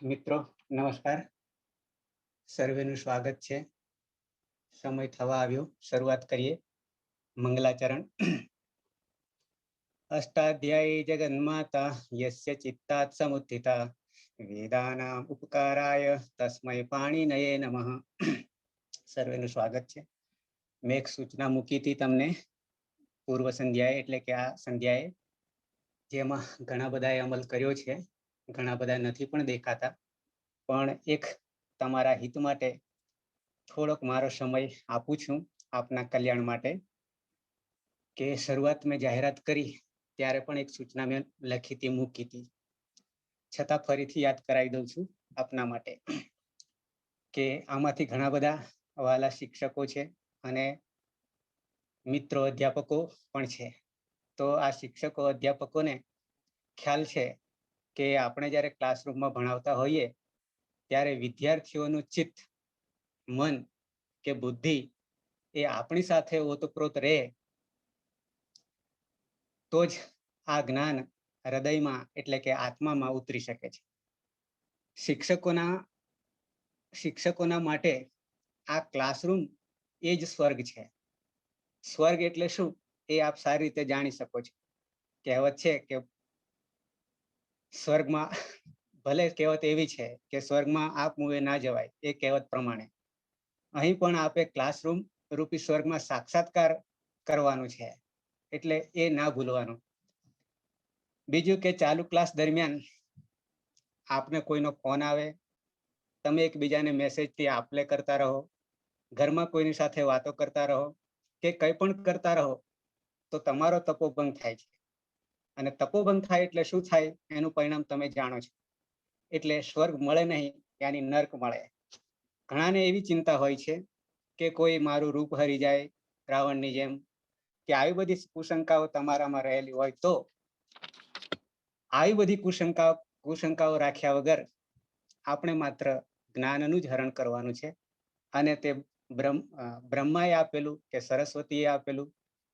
મિત્રો નમસ્કાર. સર્વેનું સ્વાગત છે. સમય થવા આવ્યો, શરૂઆત કરીએ. મંગલાચરણ. અષ્ટાધ્યાયી જગન્માતા યસ્ય ચિત્તાત સમુત્થિતા વેદાનામ ઉપકારાય તસ્મૈ પાણિનયે નમઃ. સર્વેનું સ્વાગત છે. મેં એક સૂચના મૂકી હતી તમને પૂર્વ સંધ્યાએ, એટલે કે આ સંધ્યાએ, જેમાં ઘણા બધાએ અમલ કર્યો છે, ઘણા બધા નથી પણ દેખાતા. પણ એક તમારા હિત માટે થોડોક મારો સમય આપું છું, આપના કલ્યાણ માટે. કે શરૂઆત મેં જાહેરાત કરી ત્યારે પણ એક સૂચના મેં લખી હતી, મૂકી હતી, છતાં ફરીથી યાદ કરાવી દઉં છું આપના માટે. કે આમાંથી ઘણા બધા વાલા શિક્ષકો છે અને મિત્રો અધ્યાપકો પણ છે. તો આ શિક્ષકો અધ્યાપકોને ખ્યાલ છે કે આપણે જ્યારે ક્લાસરૂમમાં ભણાવતા હોઈએ ત્યારે વિદ્યાર્થીઓનું ચિત્ત, મન કે બુદ્ધિ એ આપણી સાથે ઓતપ્રોત રહે તો જ આ જ્ઞાન હૃદયમાં એટલે કે આત્મામાં ઉતરી શકે છે. શિક્ષકોના માટે આ ક્લાસરૂમ એ જ સ્વર્ગ છે. સ્વર્ગ એટલે શું એ આપ સારી રીતે જાણી શકો છો. કહેવત છે કે સ્વર્ગમાં, ભલે કહેવત એવી છે કે સ્વર્ગમાં આપ મુએ ના જવાય, એ કહેવત પ્રમાણે અહીં પણ આપે ક્લાસરૂમ રૂપી સ્વર્ગમાં સાક્ષાત્કાર કરવાનું છે, એટલે એ ના ભૂલવાનું. બીજું કે ચાલુ ક્લાસ દરમિયાન આપને કોઈનો ફોન આવે, તમે એકબીજાને મેસેજથી આપલે કરતા રહો, ઘરમાં કોઈની સાથે વાતો કરતા રહો કે કંઈ પણ કરતા રહો, તો તમારો તપોભંગ થાય છે. અને તપોભંગ થાય એટલે શું થાય એનું પરિણામ તમે જાણો છો. એટલે સ્વર્ગ મળે નહીં, યાની નર્ક મળે. ઘણાને એવી ચિંતા હોય છે કે કોઈ મારું રૂપ હરી જાય રાવણની જેમ, કે આવી બધી કુશંકાઓ તમારામાં રહેલી હોય તો આવી બધી કુશંકાઓ રાખ્યા વગર આપણે માત્ર જ્ઞાનનું જ હરણ કરવાનું છે. અને તે બ્રહ્માએ આપેલું કે સરસ્વતીએ આપેલું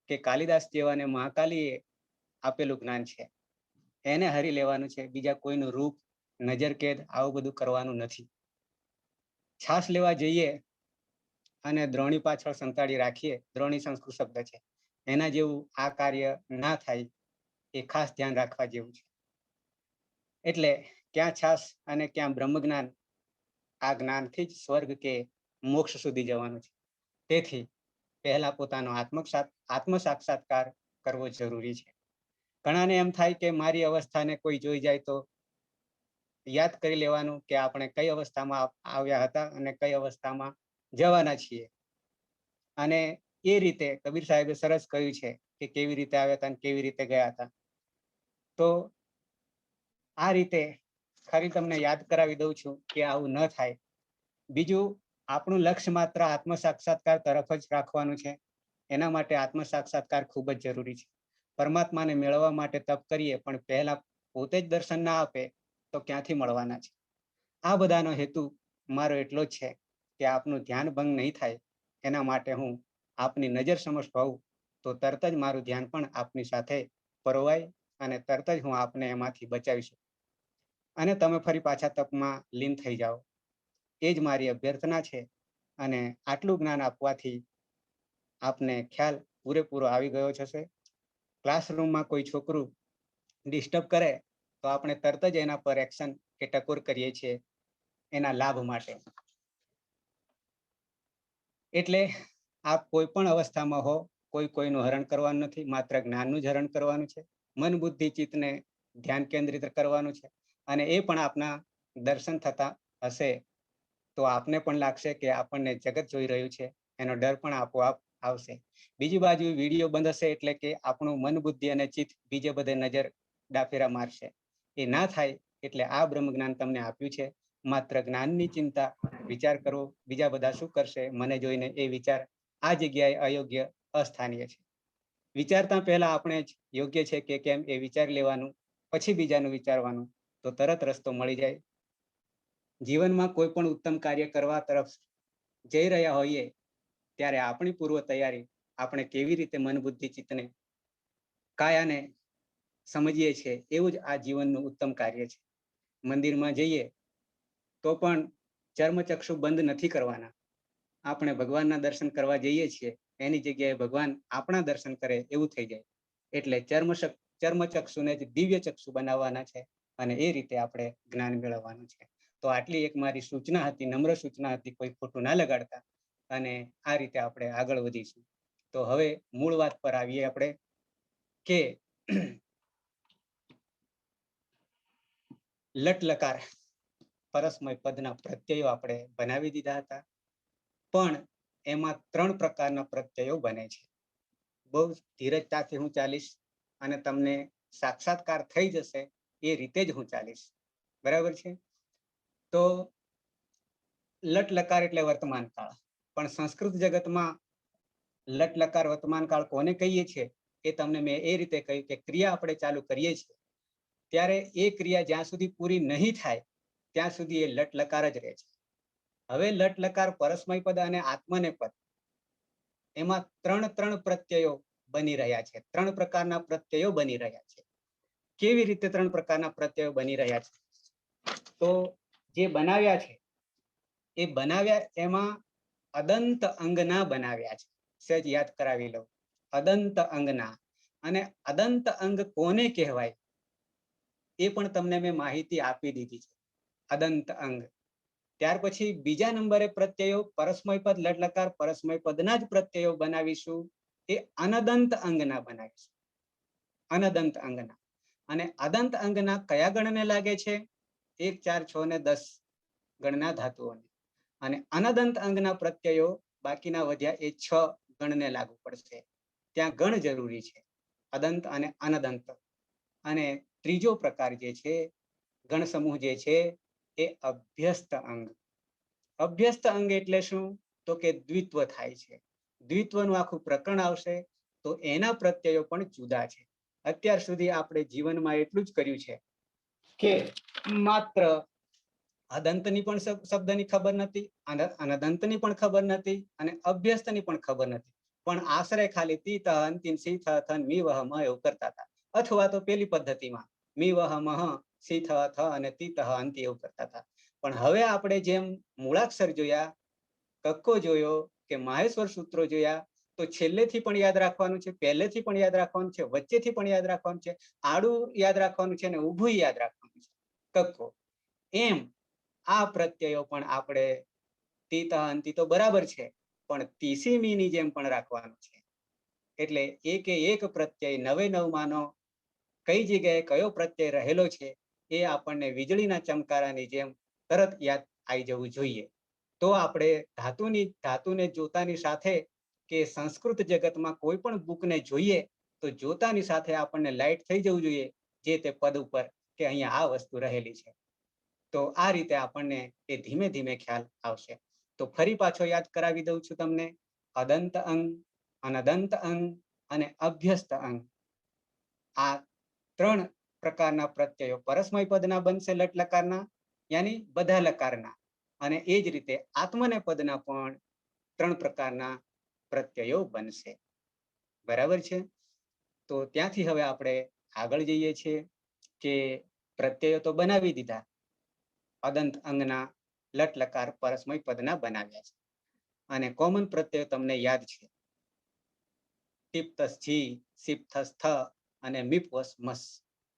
કે કાલિદાસ જેવા ને મહાકાલીએ આપેલું જ્ઞાન છે, એને હરી લેવાનું છે. બીજા કોઈનું રૂપ, નજર કેદ આવું બધું કરવાનું નથી. છાસ લેવા જઈએ અને દ્રોણી પાછળ સંતાડી રાખીએ, દ્રોણી સંસ્કૃત શબ્દ છે, એના જેવું આ કાર્ય ના થાય, એ ખાસ ધ્યાન રાખવા જેવું છે. એટલે ક્યાં છાસ અને ક્યાં બ્રહ્મ જ્ઞાન, આ જ્ઞાનથી જ સ્વર્ગ કે મોક્ષ સુધી જવાનું છે. તેથી પહેલા પોતાનો આત્મ સાક્ષાત્કાર કરવો જરૂરી છે. ઘણાને એમ થાય કે મારી અવસ્થાને કોઈ જોઈ જાય તો યાદ કરી લેવાનું કે આપણે કઈ અવસ્થામાં આવ્યા હતા અને કઈ અવસ્થામાં જવાના છીએ. અને એ રીતે કબીર સાહેબે સરસ કહ્યું છે કે કેવી રીતે આવ્યા હતા અને કેવી રીતે ગયા હતા. તો આ રીતે ખરી તમને યાદ કરાવી દઉં છું કે આવું ન થાય. બીજું, આપણું લક્ષ્ય માત્ર આત્મ સાક્ષાત્કાર તરફ જ રાખવાનું છે. એના માટે આત્મ સાક્ષાત્કાર ખૂબ જ જરૂરી છે. પરમાત્માને મેળવવા માટે તપ કરીએ, પણ પહેલા પોતે જ દર્શન ના આપે તો ક્યાંથી મળવાના છે. આ બધાનો હેતુ મારો એટલો જ છે કે આપનું ધ્યાન ભંગ નહીં થાય. એના માટે હું આપની નજર સમક્ષ હોઉં તો તરત જ મારું ધ્યાન પણ આપની સાથે પરોવાય અને તરત જ હું આપને એમાંથી બચાવી શકું અને તમે ફરી પાછા તપમાં લીન થઈ જાઓ. એ જ મારી અભ્યર્થના છે. અને આટલું જ્ઞાન આપવાથી આપને ખ્યાલ પૂરેપૂરો આવી ગયો છે. ક્લાસરૂમમાં કોઈ છોકરું ડિસ્ટર્બ કરે તો આપણે તરત જ એના પર એક્શન કે ટકોર કરીએ છીએ એના લાભ માટે. એટલે આપ કોઈ પણ અવસ્થામાં હો, કોઈનું હરણ કરવાનું નથી, માત્ર જ્ઞાનનું જ હરણ કરવાનું છે. મન બુદ્ધિ ચિત્તને ધ્યાન કેન્દ્રિત કરવાનું છે. અને એ પણ આપના દર્શન થતા હશે તો આપને પણ લાગશે કે આપણને જગત જોઈ રહ્યું છે, એનો ડર પણ આપોઆપ આવશે. બીજી બાજુ વિડીયો બંધ હશે એટલે કે આપણું મન બુદ્ધિ અને ચિત્ત બીજે બધે નજર ડાફેરા મારશે. એ ના થાય એટલે આ બ્રહ્મ જ્ઞાન તમને આપ્યું છે. માત્ર જ્ઞાનની ચિંતા, વિચાર કરવો બીજા બધા શું કરશે મને જોઈને, એ વિચાર આ જગ્યાએ અયોગ્ય, અસ્થાનીય છે. વિચારતા પહેલા આપણે જ યોગ્ય છે કે કેમ એ વિચાર લેવાનું, પછી બીજાનું વિચારવાનું, તો તરત રસ્તો મળી જાય. જીવનમાં કોઈ પણ ઉત્તમ કાર્ય કરવા તરફ જઈ રહ્યા હોઈએ ત્યારે આપણી પૂર્વ તૈયારી, આપણે કેવી રીતે મન બુદ્ધિ ચિત્તને કાયાને સમજીએ છીએ, એવું જ આ જીવનનું ઉત્તમ કાર્ય છે. મંદિરમાં જઈએ તો પણ ચર્મચક્ષુ બંધ નથી કરવાના. આપણે ભગવાનના દર્શન કરવા જઈએ છીએ, એની જગ્યાએ ભગવાન આપણા દર્શન કરે એવું થઈ જાય. એટલે ચર્મચક્ષુને જ દિવ્ય ચક્ષુ બનાવવાના છે અને એ રીતે આપણે જ્ઞાન મેળવવાનું છે. તો આટલી એક મારી સૂચના હતી, નમ્ર સૂચના હતી, કોઈ ખોટું ના લગાડતા. અને આ રીતે આપણે આગળ વધીશું. તો હવે મૂળ વાત પર આવીએ આપણે કે લટ લકાર પરસ્મય પદના પ્રત્યયો આપણે બનાવી દીધા હતા, પણ એમાં 3 પ્રકારના પ્રત્યયો બને છે. બહુ ધીરજતાથી હું ચાલીશ અને તમને સાક્ષાત્કાર થઈ જશે એ રીતે જ હું ચાલીશ. બરાબર છે? તો લટ લકાર એટલે વર્તમાન કાળ, પણ સંસ્કૃત જગતમાં લટ લકાર વર્તમાન કાળ કોને કહીએ છીએ એ તમને મેં એ રીતે કહ્યું કે ક્રિયા આપણે ચાલુ કરીએ છીએ ત્યારે એ ક્રિયા જ્યાં સુધી પૂરી નહીં થાય ત્યાં સુધી એ લટ લકાર જ રહે છે. હવે લટ લકાર પરસ્મય પદ અને આત્મનેપદ એમાં 3 પ્રત્યયો બની રહ્યા છે. 3 પ્રકારના પ્રત્યયો બની રહ્યા છે. કેવી રીતે 3 પ્રકારના પ્રત્યયો બની રહ્યા છે? તો જે બનાવ્યા છે એ બનાવ્યા એમાં અદંત અંગના બનાવ્યા છે. સહેજ યાદ કરાવી લઉં. અદંત અંગના. અને અદંત અંગ કોને કહેવાય એ પણ તમને મેં માહિતી આપી દીધી છે. અદંત અંગ. ત્યાર પછી બીજા નંબરે પ્રત્યયો પરસ્મય પદ લટ લકાર પરસ્મય પદના જ પ્રત્યયો બનાવીશું. એ અનદંત અંગના બનાવીશું. અનદંત અંગના. અને અદંત અંગના કયા ગણને લાગે છે? 1, 4, 6 ને 10 ગણના ધાતુઓને. અને અનદંત અંગના પ્રત્યયો બાકીના વધ્યા એ 6 ગણને લાગુ પડશે. ત્યાં ગણ જરૂરી છે, અદંત અને અનદંત. અને ત્રીજો પ્રકાર જે છે, ગણ સમૂહ જે છે એ અભ્યસ્ત અંગ. અભ્યસ્ત અંગ એટલે શું? તો કે દ્વિત્વ થાય છે. દ્વિત્વનું આખું પ્રકરણ આવશે તો એના પ્રત્યયો પણ જુદા છે. અત્યાર સુધી આપણે જીવનમાં એટલું જ કર્યું છે કે માત્ર અદંતની પણ શબ્દની ખબર નથી, અનદંતની પણ ખબર નથી અને અભ્યસ્તની પણ ખબર નથી. પણ આશરે ખાલી તીત અંતિમ સીથ થન મી વહ મ એવું કરતા હતા. અથવા તો પેલી પદ્ધતિમાં મી વહ મહ સીથ થ અને તીત અંતિ એવું કરતા હતા. પણ હવે આપણે જેમ મૂળાક્ષર જોયા, કક્કો જોયો કે માહેશ્વર સૂત્રો જોયા, તો છેલ્લેથી પણ યાદ રાખવાનું છે, પહેલેથી પણ યાદ રાખવાનું છે, વચ્ચેથી પણ યાદ રાખવાનું છે, આડું યાદ રાખવાનું છે અને ઊભું યાદ રાખવાનું છે. કક્કો. એમ આ પ્રત્યયો પણ આપણે તીત અંતિ તો બરાબર છે, પણ તીસી મીની જેમ પણ રાખવાનું છે. એટલે એકે એક પ્રત્યય 9 માનો કઈ જગ્યાએ કયો પ્રત્યય રહેલો છે એ આપણને વીજળીના ચમકારાની જેમ તરત યાદ આવી જવું જોઈએ. તો આપણે ધાતુને જોતાની સાથે કે સંસ્કૃત જગતમાં કોઈ પણ બુકને જોઈએ તો જોતાની સાથે આપણને લાઈટ થઈ જવું જોઈએ જે તે પદ ઉપર કે અહીંયા આ વસ્તુ રહેલી છે. તો આ રીતે આપણને એ ધીમે ધીમે ખ્યાલ આવશે. તો ફરી પાછો યાદ કરાવી દઉં છું તમને. અદંત અંગ, અનદંત અંગ અને અભ્યસ્ત અંગ. આ 3 પ્રકારના પ્રત્યયો પરસ્મય પદના બનશે લટ લકારના, યાની બધા લકારના. અને એ જ રીતે આત્મને પદના પણ 3 પ્રકારના પ્રત્યયો બનશે. બરાબર છે? તો ત્યાંથી હવે આપણે આગળ જઈએ છીએ કે પ્રત્યયો તો બનાવી દીધા. અદંત અંગના લટ લકાર પરસ્મય પદના બનાવ્યા છે. અને કોમન પ્રત્યય તમને યાદ છે. ટીપ્તસ જી, સિપ્થસ થ અને મીપવસ મસ.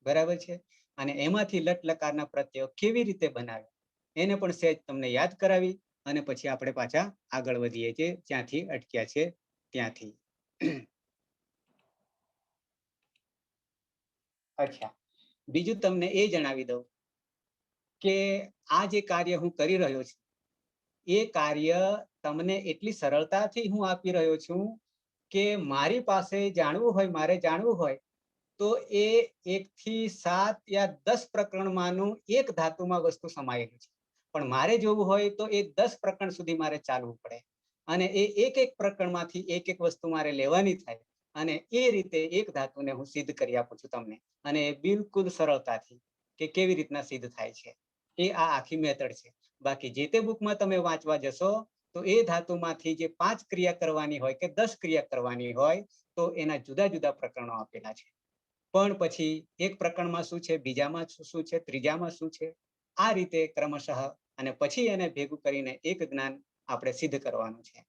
બરાબર છે? અને એમાંથી લટ લકારના પ્રત્યયો કેવી રીતે બનાવ્યા એને પણ સહેજ તમને યાદ કરાવી અને પછી આપણે પાછા આગળ વધીએ છીએ જ્યાંથી અટક્યા છે ત્યાંથી. અચ્છા, બીજું તમને એ જણાવી દઉં કે આ જે કાર્ય હું કરી રહ્યો છું એ કાર્ય તમને એટલી સરળતાથી હું આપી રહ્યો છું કે મારી પાસે જાણવું હોય, મારે જાણવું હોય તો એ 1 થી 7 યા 10 પ્રકરણમાંનું એક ધાતુમાં વસ્તુ સમાયેલી છે. પણ મારે જોવું હોય તો એ 10 પ્રકરણ સુધી મારે ચાલવું પડે અને એ એક પ્રકરણમાંથી એક વસ્તુ મારે લેવાની થાય અને એ રીતે એક ધાતુને હું સિદ્ધ કરી આપું છું તમને. અને એ બિલકુલ સરળતાથી કે કેવી રીતના સિદ્ધ થાય છે એ આ આખી મેથડ છે. બાકી જે તે બુકમાં તમે વાંચવા જશો તો એ ધાતુમાંથી જે 5 ક્રિયા કરવાની હોય કે 10 ક્રિયા કરવાની હોય તો એના જુદા જુદા પ્રકરણો આપેલા છે. પણ પછી એક પ્રકરણમાં શું છે, બીજામાં શું છે, ત્રીજામાં શું છે, આ રીતે ક્રમશઃ અને પછી એને ભેગું કરીને એક જ્ઞાન આપણે સિદ્ધ કરવાનું છે.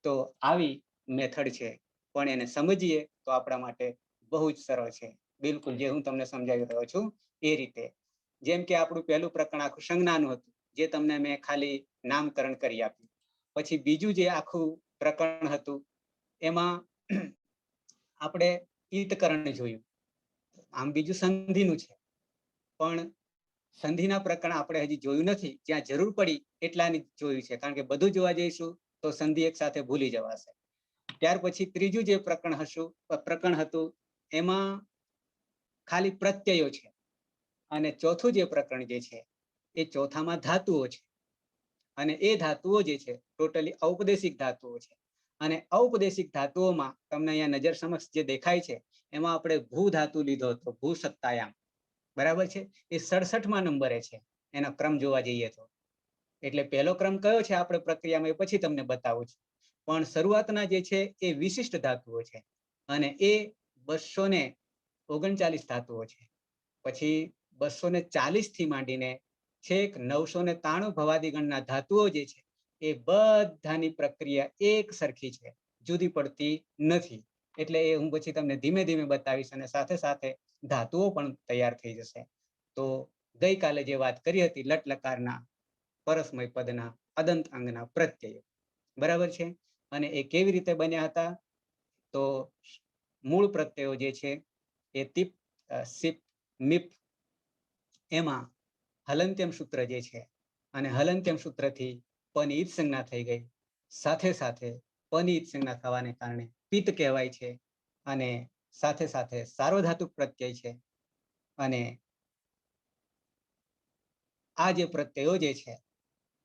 તો આવી મેથડ છે, પણ એને સમજીએ તો આપણા માટે બહુ જ સરળ છે. બિલકુલ જે હું તમને સમજાવી રહ્યો છું એ રીતે. જેમ કે આપણું પહેલું પ્રકરણ આખું સંજ્ઞાનું હતું, જે તમને મેં ખાલી નામકરણ કરી આપ્યું. પછી બીજું જે આખું પ્રકરણ હતું એમાં આપણે ઈતકરણ જોયું. આમ બીજું સંધિનું છે, પણ સંધિના પ્રકરણ આપણે હજી જોયું નથી. જ્યાં જરૂર પડી એટલાની જોયું છે, કારણ કે બધું જોવા જઈશું તો સંધિ એક સાથે ભૂલી જવાશે. ત્યાર પછી ત્રીજું જે પ્રકરણ હતું એમાં ખાલી પ્રત્યયો છે. અને ચોથું જે પ્રકરણ જે છે એ ચોથામાં ધાતુઓ છે. અને એ ધાતુઓ જે છે ટોટલી ઔપદેશિક ધાતુઓ છે. અને ઔપદેશિક ધાતુઓમાં તમને અહીંયા નજર સમક્ષ જે દેખાય છે એમાં આપણે ભૂ ધાતુ લીધો હતો, ભૂ સત્તાયામ, બરાબર છે. એ 67મા નંબરે છે એનો ક્રમ જોવા જઈએ તો. એટલે પહેલો ક્રમ કયો છે આપણે પ્રક્રિયામાં એ પછી તમને બતાવું છું. પણ શરૂઆતના જે છે એ વિશિષ્ટ ધાતુઓ છે, અને એ 239 ધાતુઓ છે. પછી 240 થી માંડીને છેક 993 ભવાદિગણના ધાતુઓ જે છે એ બધાની પ્રક્રિયા એક સરખી છે, જુદી પડતી નથી. એટલે એ હું પછી તમને ધીમે ધીમે બતાવીશ, અને સાથે સાથે ધાતુઓ પણ તૈયાર થઈ જશે. તો ગઈકાલે જે વાત કરી હતી લટ લકારના પરસ્મય પદના અદંત અંગના પ્રત્યયો, બરાબર છે. અને એ કેવી રીતે બન્યા હતા? તો મૂળ પ્રત્યયો જે છે એ તિપ, સિપ, મિપ, એમાં હલંત્યમ સૂત્ર જે છે, અને હલંત્યમ સૂત્રથી પની ઈત સંજ્ઞા થઈ ગઈ. સાથે સાથે પની ઈત સંજ્ઞા થવાને કારણે પિત્ત કહેવાય છે. અને સાથે સાથે સાર્વધાતુક પ્રત્યય છે. અને આ જે પ્રત્યયો જે છે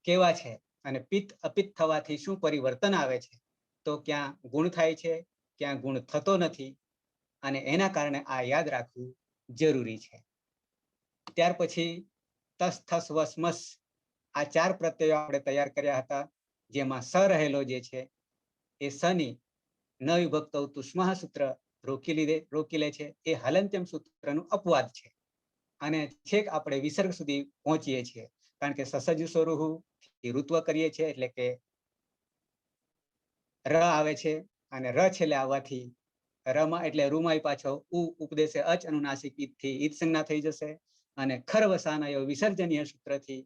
કેવા છે, અને પિત્ત અપિત્ત થવાથી શું પરિવર્તન આવે છે? તો ક્યાં ગુણ થાય છે, ક્યાં ગુણ થતો નથી. અને એના કારણે આ યાદ રાખવું જરૂરી છે. ત્યાર પછી તસ, થસ, વસ, મસ, આ 4 પ્રત્યયો આપણે તૈયાર કર્યા હતા. જેમાં સ રહેલો જે છે એ સની ન વિભક્ત તુષ્મા સૂત્ર રોકી લે છે. એ હલંત્યમ સૂત્રનું અપવાદ છે. અને છેક આપણે વિસર્ગ સુધી પહોંચીએ છીએ, કારણ કે સસજુ સ્વરૂહુ ઋત્વ કરીએ છીએ, એટલે કે ર આવે છે, અને ર છેલ્લે આવવાથી રમાં એટલે રૂમાઈ પાછો ઉપદેશે અચ અનુનાસિક ઈદથી ઈદ સંજ્ઞા થઈ જશે. અને ખરવસાનયો વિસર્જનીય સૂત્રથી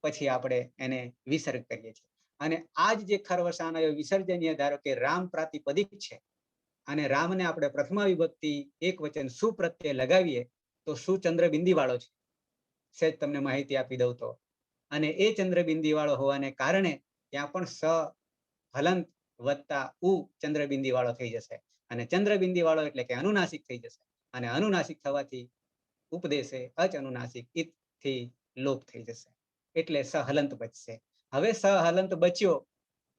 પછી આપણે એને વિસર્ગ કરીએ છીએ. અને આજ જે ખરવસાનયો વિસર્જનીય, ધારો કે રામ પ્રાતિપદિક છે, અને રામને આપણે પ્રથમા વિભક્તિ એક વચન સુપ્રત્યય લગાવીએ તો શું ચંદ્રબિંદી વાળો છે. સેજ તમને માહિતી આપી દઉં તો. અને એ ચંદ્રબિંદી વાળો હોવાને કારણે ત્યાં પણ સ હલંત વત્તા ઉ ચંદ્રબિંદી વાળો થઈ જશે. અને ચંદ્રબિંદી વાળો એટલે કે અનુનાસિક થઈ જશે. અને અનુનાસિક થવાથી ઉપદેશે અચ અનુનાસિક ઈથી લોપ થઈ જશે. એટલે સહલંત બચશે. હવે સહલંત બચ્યો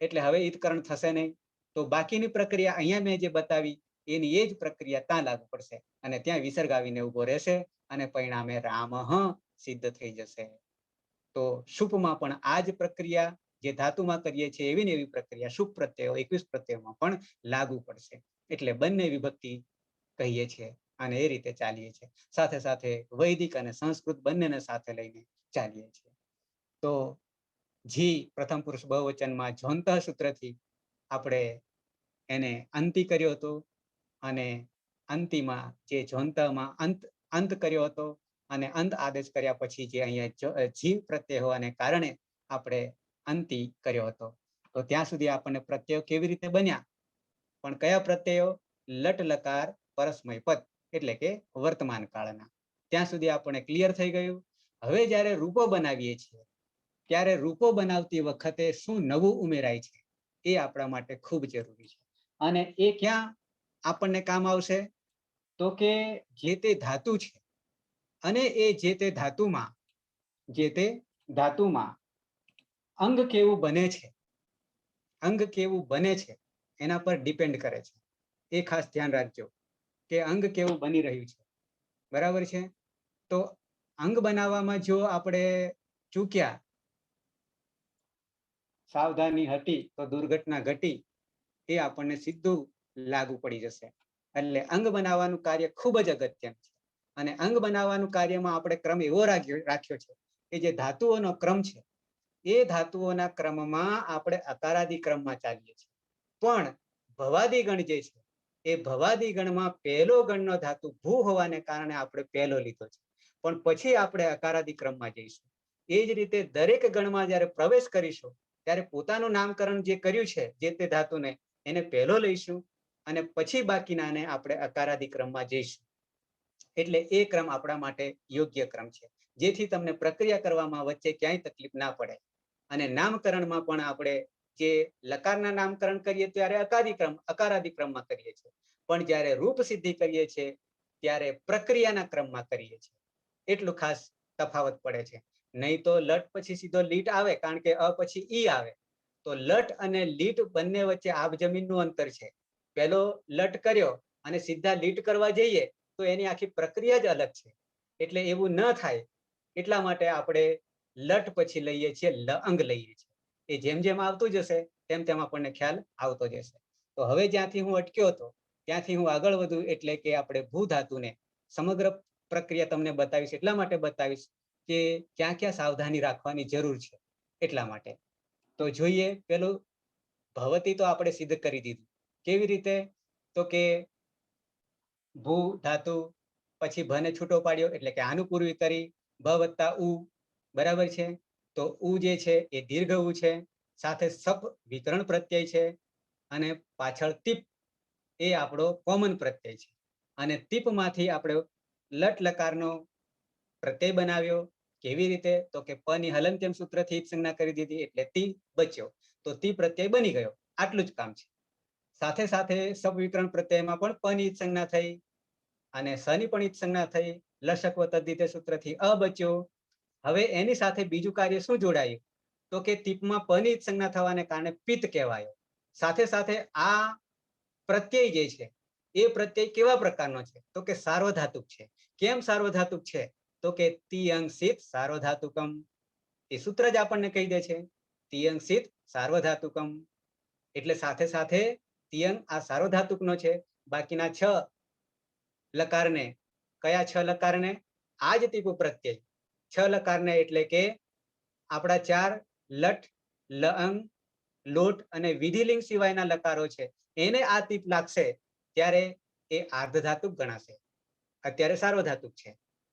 એટલે હવે ઈતકરણ થશે નહીં. તો બાકીની પ્રક્રિયા અહીંયા મેં જે બતાવી એની એ જ પ્રક્રિયા ત્યાં લાગુ પડશે, અને ત્યાં વિસર્ગ આવીને ઉભો રહેશે, અને પરિણામે રામ સિદ્ધ થઈ જશે. તો શુપમાં પણ આ જ પ્રક્રિયા જે ધાતુમાં કરીએ છીએ એવી ને એવી પ્રક્રિયા શુપ પ્રત્યયો 21 પ્રત્યયોમાં પણ લાગુ પડશે. એટલે બંને વિભક્તિ કહીએ છીએ, અને એ રીતે ચાલીએ છીએ. સાથે સાથે વૈદિક અને સંસ્કૃત બંનેને સાથે લઈને ચાલીએ છીએ. તો જી પ્રથમ પુરુષ બહુવચનમાં જોંતઃ સૂત્રથી આપણે એને અંતિ કર્યો હતો, અને અંતિમાં જે જોંતમાં અંત કર્યો હતો, અને અંત આદેશ કર્યા પછી જે અહીંયા જીવ પ્રત્યય હોવાને કારણે આપણે અંતિ કર્યો હતો. તો ત્યાં સુધી આપણને પ્રત્યયો કેવી રીતે બન્યા, પણ કયા પ્રત્યયો? લટ લકાર પરસ્મય પદ, એટલે કે વર્તમાન કાળના. ત્યાં સુધી આપણને ક્લિયર થઈ ગયું. હવે જ્યારે રૂપો બનાવીએ છીએ ત્યારે રૂપો બનાવતી વખતે શું નવું ઉમેરાય છે એ આપણા માટે ખૂબ જરૂરી છે. અને એ ક્યાં આપણને કામ આવશે? તો કે જે તે ધાતુ છે, અને એ જે તે ધાતુમાં અંગ કેવું બને છે, અંગ કેવું બને છે એના પર ડિપેન્ડ કરે છે. એ ખાસ ધ્યાન રાખજો કે અંગ કેવું બની રહ્યું છે. બરાબર છે. તો અંગ બનાવવામાં જો આપણે ચૂક્યા, સાવધાની હટી તો દુર્ઘટના ઘટી, એ આપણને સીધું લાગુ પડી જશે. એટલે અંગ બનાવવાનું કાર્ય ખૂબ જ અગત્યનું છે. અને અંગ બનાવવાનું કાર્યમાં આપણે ક્રમ એવો રાખ્યો છે કે જે ધાતુઓનો ક્રમ છે એ ધાતુઓના ક્રમમાં આપણે અકારાદી ક્રમમાં ચાલીએ છીએ. પણ ભવાદી ગણ જે છે એ ભવાદી ગણમાં પહેલો ગણનો ધાતુ ભૂ હોવાને કારણે આપણે પહેલો લીધો છે. પણ પછી આપણે અકારાદી ક્રમમાં જઈશું. એ જ રીતે દરેક ગણમાં જ્યારે પ્રવેશ કરીશું ત્યારે પોતાનું નામકરણ જે કર્યું છે જે તે ધાતુને એને પહેલો લઈશું અને પછી બાકીનાને આપણે અકારાદી ક્રમમાં જઈશું. એટલે એ ક્રમ આપણા માટે યોગ્ય ક્રમ છે, જેથી તમને પ્રક્રિયા કરવામાં વચ્ચે ક્યાંય તકલીફ ના પડે. અને નામકરણમાં પણ આપણે જે લકારના નામકરણ કરીએ ત્યારે અકારાદી ક્રમમાં કરીએ છીએ, પણ જ્યારે રૂપ સિદ્ધિ કરીએ છીએ ત્યારે પ્રક્રિયાના ક્રમમાં કરીએ છીએ. એટલું ખાસ તફાવત પડે છે. નહીં તો લટ પછી સીધો લીટ આવે, કારણ કે અ પછી ઈ આવે. તો લટ અને લીટ બંને વચ્ચે આબ જમીનનું અંતર છે. પેલો લટ કર્યો અને સીધા લીટ કરવા જઈએ તો એની આખી પ્રક્રિયા જ અલગ છે. એટલે એવું ન થાય એટલા માટે આપણે લટ પછી લઈએ છીએ, લઅંગ લઈએ છીએ. એ જેમ જેમ આવતું જશે તેમ તેમ આપણને ખ્યાલ આવતો જશે. તો હવે જ્યાંથી હું અટક્યો હતો ત્યાંથી હું આગળ વધુ, એટલે કે આપણે ભૂ ધાતુને સમગ્ર પ્રક્રિયા તમને બતાવીશ. એટલા માટે બતાવીશ કે ક્યાં ક્યાં સાવધાની રાખવાની જરૂર છે એટલા માટે. તો જોઈએ, પેલું ભવતી તો આપણે સિદ્ધ કરી દીધું. કેવી રીતે? તો કે ભૂ ધાતુ પછી ભને છૂટો પાડ્યો એટલે કે આનુપૂર્વી કરી ભ વત્તા ઉ, બરાબર છે. તો ઉ જે છે એ દીર્ઘ ઉ છે, સાથે સપ વિતરણ પ્રત્યય છે, અને પાછળ તીપ એ આપણો કોમન પ્રત્યય છે. અને તીપમાંથી આપણે લટ લકારનો પ્રત્યય બનાવ્યો. કેવી રીતે? તો કે પ ની હલંત્યમ સૂત્રથી ઈટ સંજ્ઞા કરી દીધી એટલે તી બચ્યો, તો તી પ્રત્યય બની ગયો. આટલું જ કામ છે. સાથે સાથે સપ વિતરણ પ્રત્યયમાં પણ પ ની ઈટ સંજ્ઞા થઈ અને સ ની પણ ઈટ સંજ્ઞા થઈ. લશક તદ્ધિતે સૂત્રથી અ બચ્યો. હવે એની સાથે બીજું કાર્ય શું જોડાયું? તો કે તીપમાં પ ની ઈટ સંજ્ઞા થવાને કારણે પિત્ત કહેવાયો. સાથે સાથે આ પ્રત્યય જે છે એ પ્રત્યય કેવા પ્રકારનો છે? તો કે સાર્વધાતુક છે. કેમ સાર્વધાતુક છે? તો કે તિયંસિત સાર્વધાતુકમ. એ સૂત્ર જ આપણને કહી દે છે, તિયંસિત સાર્વધાતુકમ. એટલે સાથે સાથે તિયંગ આ સાર્વધાતુકનો છે. બાકીના 6 લકારને, કયા 6 લકારને? આ જ ટીપુ પ્રત્યય 6 લકારને, એટલે કે આપણા 4 લટ, લઅંગ, લોટ અને વિધિલિંગ સિવાયના લકારો છે, એને આ ટીપ લાગશે ત્યારે એ આર્ધધાતુક ગણાશે. અત્યારે સાર્વધાતુક છે,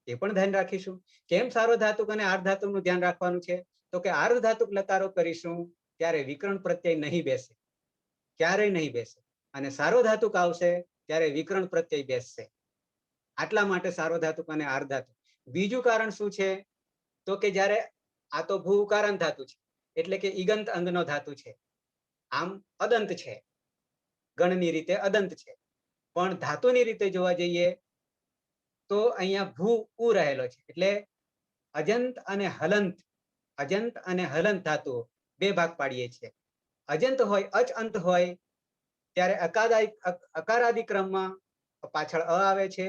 એ પણ ધ્યાન રાખીશું. કેમ સાર્વધાતુક અને આર્ધધાતુકનું ધ્યાન રાખવાનું છે? તો કે આર્ધધાતુક લકારો કરીશું ત્યારે વિકર્ણ પ્રત્યય નહીં બેસે, ક્યારેય નહીં બેસે. અને સાર્વધાતુક આવશે ત્યારે વિકર્ણ પ્રત્યય બેસશે. આટલા માટે સાર્વધાતુક અને આર્ધધાતુક. બીજું કારણ શું છે? તો કે જ્યારે આ તો ભૂ ઉકારાંત ધાતુ છે, એટલે કે ઈગંત અંગનો ધાતુ છે, આમ અદંત છે, ગણની રીતે અદંત છે. પણ ધાતુની રીતે જોવા જઈએ તો અહીંયા ભૂ ઉ રહેલો છે, એટલે અજંત અને હલંત, અજંત અને હલંત ધાતુઓ બે ભાગ પાડીએ છીએ. અજંત હોય, અચ અંત હોય ત્યારે અકારાદી ક્રમમાં પાછળ અ આવે છે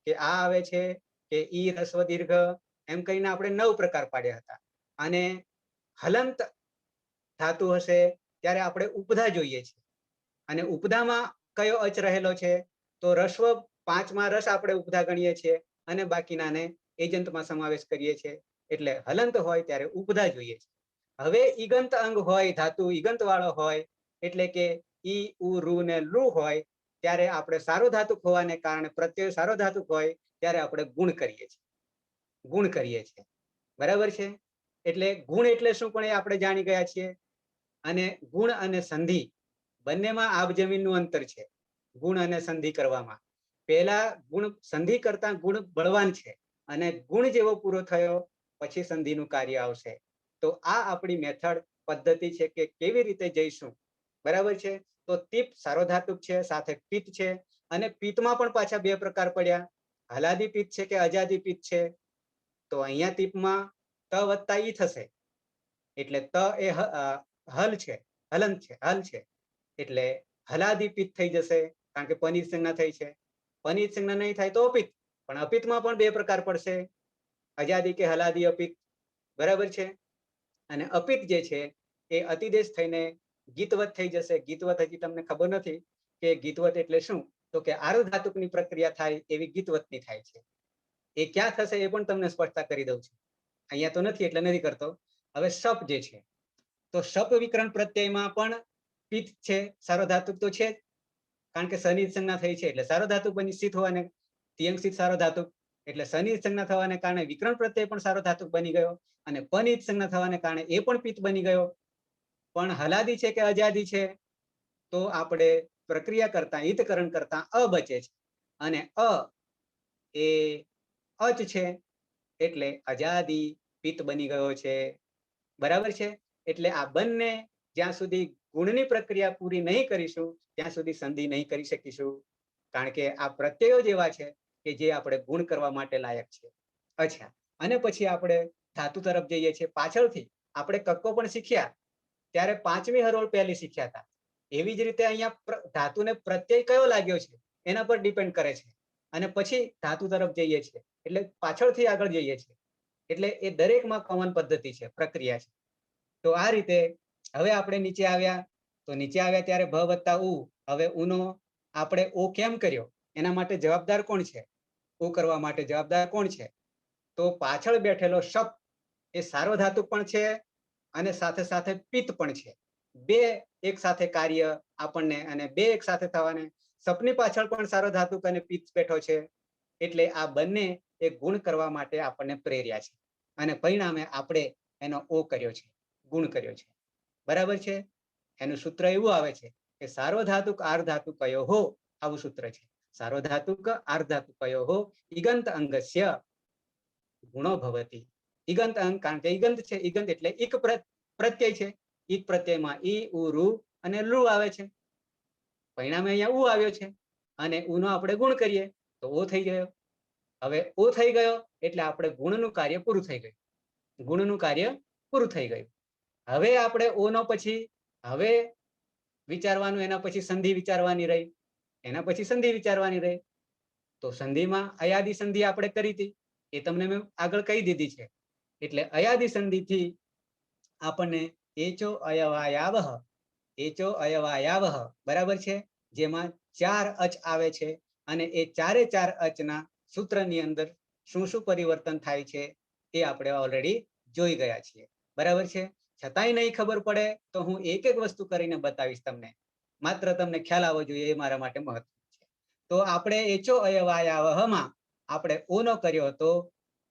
કે આ આવે છે કે ઈ રસ્વ દીર્ઘ, એમ કહીને આપણે 9 પ્રકાર પાડ્યા હતા. અને હલંત ધાતુ હશે ત્યારે આપણે ઉપધા જોઈએ છે. અને ઉપધામાં કયો અચ રહેલો છે? તો રસ્વ 5માં રસ આપણે ઉપધા ગણીએ છીએ અને બાકીનાને એજંતમાં સમાવેશ કરીએ છીએ. એટલે હલંત હોય ત્યારે ઉપધા જોઈએ છે. હવે ઈગંત અંગ હોય, ધાતુ ઈગંત વાળો હોય, એટલે કે ઈ ઉ રૂ ને લુ હોય ત્યારે આપણે સાર્વધાતુક હોવાને કારણે, પ્રત્યય સાર્વધાતુક હોય ત્યારે આપણે ગુણ કરીએ છીએ, ગુણ કરીએ છીએ. બરાબર છે? એટલે ગુણ એટલે શું પણ એ આપણે જાણી ગયા છીએ. અને ગુણ અને સંધિ બંનેમાં આબ જમીનનું અંતર છે. ગુણ અને સંધિ કરવામાં પહેલા ગુણ, સંધિ કરતા ગુણ બળવાન છે, અને ગુણ જેવો પૂરો થયો પછી સંધિનું કાર્ય આવશે. તો આ આપણી મેથડ, પદ્ધતિ છે કે કેવી રીતે જઈશું. બરાબર છે? તો તીપ સાર્વધાતુક છે, સાથે પિત્ત છે, અને પિત્તમાં પણ પાછા 2 પ્રકાર પડ્યા, હલાદી પિત્ત છે કે અજાદી પિત્ત છે. તો અહીંયા તીપમાં ત વત્તા ઈ થશે, એટલે ત એ હલ છે, હલંત છે, હલ છે, એટલે હલાદી પિત્ત થઈ જશે, કારણ કે પની સંજ્ઞા થઈ છે. પની સંજ્ઞા નહીં થાય તો અપિત્ત, પણ અપિત્તમાં પણ 2 પ્રકાર પડશે, અજાદી કે હલાદી અપિત્ત. બરાબર છે? અને અપિત્ત જે છે એ અતિદેશ થઈને ગીતવત થઈ જશે. ગીતવત હજી તમને ખબર નથી કે ગીતવત એટલે શું? તો કે આર્ધધાતુકની પ્રક્રિયા થાય એવી ગીતવતની થાય છે. એ ક્યાં થશે એ પણ તમને સ્પષ્ટતા કરી દઉં છું. અહીંયા તો નથી એટલે નથી કરતો. હવે સપ જે છે તો શપ વિકરણ પ્રત્યયમાં પણ પિત્ત છે, સાર્વધાતુક તો છે જ, કારણ કે શનિ સંજ્ઞા થઈ છે એટલે સાર્વધાતુક બની સ્થિત હોવાને તિયંગ સ્થિત સાર્વધાતુક, એટલે શનિ સંજ્ઞા થવાને કારણે વિકરણ પ્રત્યય પણ સાર્વધાતુક બની ગયો, અને પનિત સંજ્ઞા થવાને કારણે એ પણ પિત્ત બની ગયો. પણ હલાદી છે કે અજાદી છે, તો આપણે પ્રક્રિયા કરતા હિતકરણ કરતા અ બચે છે, અને અ એ અચ છે એટલે અજાદી પિત્ત બની ગયો છે. બરાબર છે. એટલે આ બંને જ્યાં સુધી ગુણની પ્રક્રિયા પૂરી નહીં કરીશું ત્યાં સુધી સંધિ નહીં કરી શકીશું, કારણ કે આ પ્રત્યયો જ એવા છે કે જે આપણે ગુણ કરવા માટે લાયક છે. અચ્છા, અને પછી આપણે ધાતુ તરફ જઈએ છીએ. પાછળથી આપણે કક્કો પણ શીખ્યા ત્યારે પાંચમી હરોળ પહેલી શીખ્યા હતા. એવી જ રીતે અહીંયા ધાતુને પ્રત્યય કયો લાગ્યો છે એના પર ડિપેન્ડ કરે છે, અને પછી ધાતુ તરફ જઈએ છીએ એટલે પાછળથી આગળ જઈએ છીએ. એટલે એ દરેકમાં કોમન પદ્ધતિ છે, પ્રક્રિયા છે. તો આ રીતે હવે આપણે નીચે આવ્યા, તો નીચે આવ્યા ત્યારે ભ વત્તા ઉ. હવે ઉનો આપણે ઓ કેમ કર્યો એના માટે જવાબદાર કોણ છે? ઓ કરવા માટે જવાબદાર કોણ છે? તો પાછળ બેઠેલો શપ એ સાર્વધાતુક પણ છે અને સાથે સાથે પિત્ત પણ છે. બે એક સાથે કાર્ય આપણને, અને બે એક સાથે થવાને સપની પાછળ પણ સાર્વધાતુક અને પિત્ત બેઠો છે, એટલે આ બંને એક ગુણ કરવા માટે આપણને પ્રેર્યા છે, અને પરિણામે આપણે એનો ઓ કર્યો છે, ગુણ કર્યો છે. બરાબર છે. એનું સૂત્ર એવું આવે છે કે સાર્વધાતુક આર્ધાતુ કયો હો, આવું સૂત્ર છે. સાર્વધાતુક આર્ધાતુ કયો હો ઇગંત અંગસ્ય ગુણો ભવતી. ઇગંત અંગ, કારણ કે ઇગંત છે, ઇગંત એટલે ઇક પ્રત્યય છે. ઇક પ્રત્યયમાં ઈ ઉ રૂ અને લુ આવે છે, પરિણામે અહીંયા ઉ આવ્યો છે, અને ઉનો આપણે ગુણ કરીએ તો ઓ થઈ ગયો. હવે ઓ થઈ ગયો એટલે આપણે ગુણનું કાર્ય પૂરું થઈ ગયું, ગુણનું કાર્ય પૂરું થઈ ગયું. હવે આપણે ઓનો પછી હવે વિચારવાનું, એના પછી સંધિ વિચારવાની રહી, એના પછી સંધિ વિચારવાની રહી. તો સંધિમાં અયાદી સંધિ આપણે કરી હતી, એ તમને મેં આગળ કહી દીધી છે. એટલે અયાદી સંધિથી આપણને એચો અયવાયાવહ, એચો અયવાયાવહ, બરાબર છે, જેમાં 4 અચ આવે છે, અને એ ચારે 4 અચના સૂત્રની અંદર શું શું પરિવર્તન થાય છે એ આપણે ઓલરેડી જોઈ ગયા છીએ. બરાબર છે. છતાંય નહીં ખબર પડે તો હું એક એક વસ્તુ કરીને બતાવીશ તમને, માત્ર તમને ખ્યાલ આવવો જોઈએ એ મારા માટે મહત્વનું છે. તો આપણે એચો અયવાયાવહમાં આપણે ઓનો કર્યો હતો,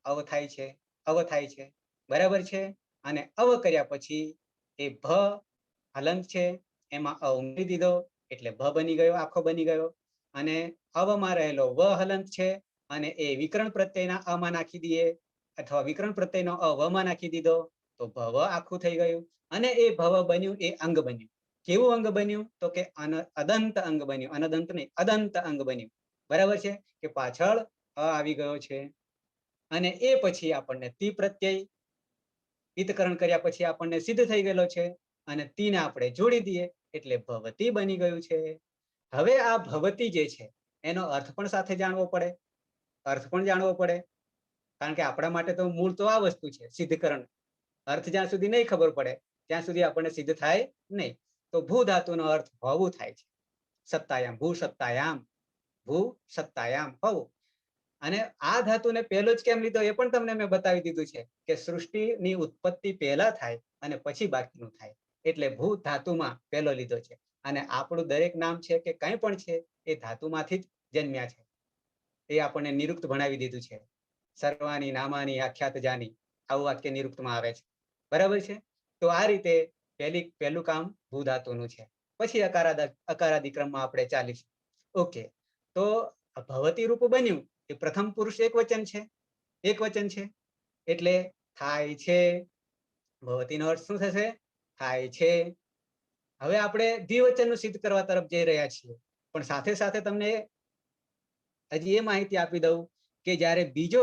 અવ થાય છે, અવ થાય છે. બરાબર છે. અને અવ કર્યા પછી એ ભ હલંત છે એમાં અ ઉમેરી દીધો એટલે ભ બની ગયો, આખો બની ગયો. અને અવમાં રહેલો વ હલંત છે, અને એ વિકરણ પ્રત્યયના અમાં નાખી દઈએ, અથવા વિકરણ પ્રત્યયનો અ વમાં નાખી દીધો તો ભવ આખું થઈ ગયું. અને એ ભવ બન્યું એ અંગ બન્યું. કેવું અંગ બન્યું? તો કે અદંત અંગ બન્યું, અનદંત નહીં, અદંત અંગ બન્યું. બરાબર છે, કે પાછળ અ આવી ગયો છે, અને એ પછી આપણને તી પ્રત્યય હિતકરણ કર્યા પછી આપણને સિદ્ધ થઈ ગયેલો છે, અને તીને આપણે જોડી દઈએ એટલે ભવતી બની ગયું છે. હવે આ ભવતી જે છે એનો અર્થ પણ સાથે જાણવો પડે, અર્થ પણ જાણવો પડે, કારણ કે આપણા માટે તો મૂળ તો આ વસ્તુ છે, સિદ્ધકરણ. અર્થ જ્યાં સુધી નહીં ખબર પડે ત્યાં સુધી આપણને સિદ્ધ થાય નહીં. તો ભૂ ધાતુનો અર્થ હોવું થાય છે. સત્તાયામ, ભૂ સત્તાયામ, ભૂ સત્તાયામ હોવું. અને આ ધાતુને પહેલો જ કેમ લીધો એ પણ તમને મેં બતાવી દીધું છે કે સૃષ્ટિની ઉત્પત્તિ પહેલા થાય અને પછી બાકીનું થાય, એટલે ભૂ ધાતુમાં પહેલો લીધો છે. અને આપણું દરેક નામ છે કે કંઈ પણ છે એ ધાતુમાંથી જ જન્મ્યા છે. એ આપણને નિરુક્ત ભણાવી દીધું છે. સર્વાની નામાની આખ્યાત જાની, આવું વાક્ય નિરુક્તમાં આવે છે. બરાબર છે. તો આ રીતે પહેલું કામ ભૂ ધાતુનું છે. પછી અકારાદી ક્રમમાં આપણે ચાલીશું. ઓકે, તો ભવતી રૂપ બન્યું એ પ્રથમ પુરુષ એક વચન છે, એક વચન છે, એટલે થાય છે. ભવતીનો અર્થ શું થશે? થાય છે. હવે આપણે દ્વિવચનનું સિદ્ધ કરવા તરફ જઈ રહ્યા છીએ, પણ સાથે સાથે તમને હજી એ માહિતી આપી દઉં કે જ્યારે બીજો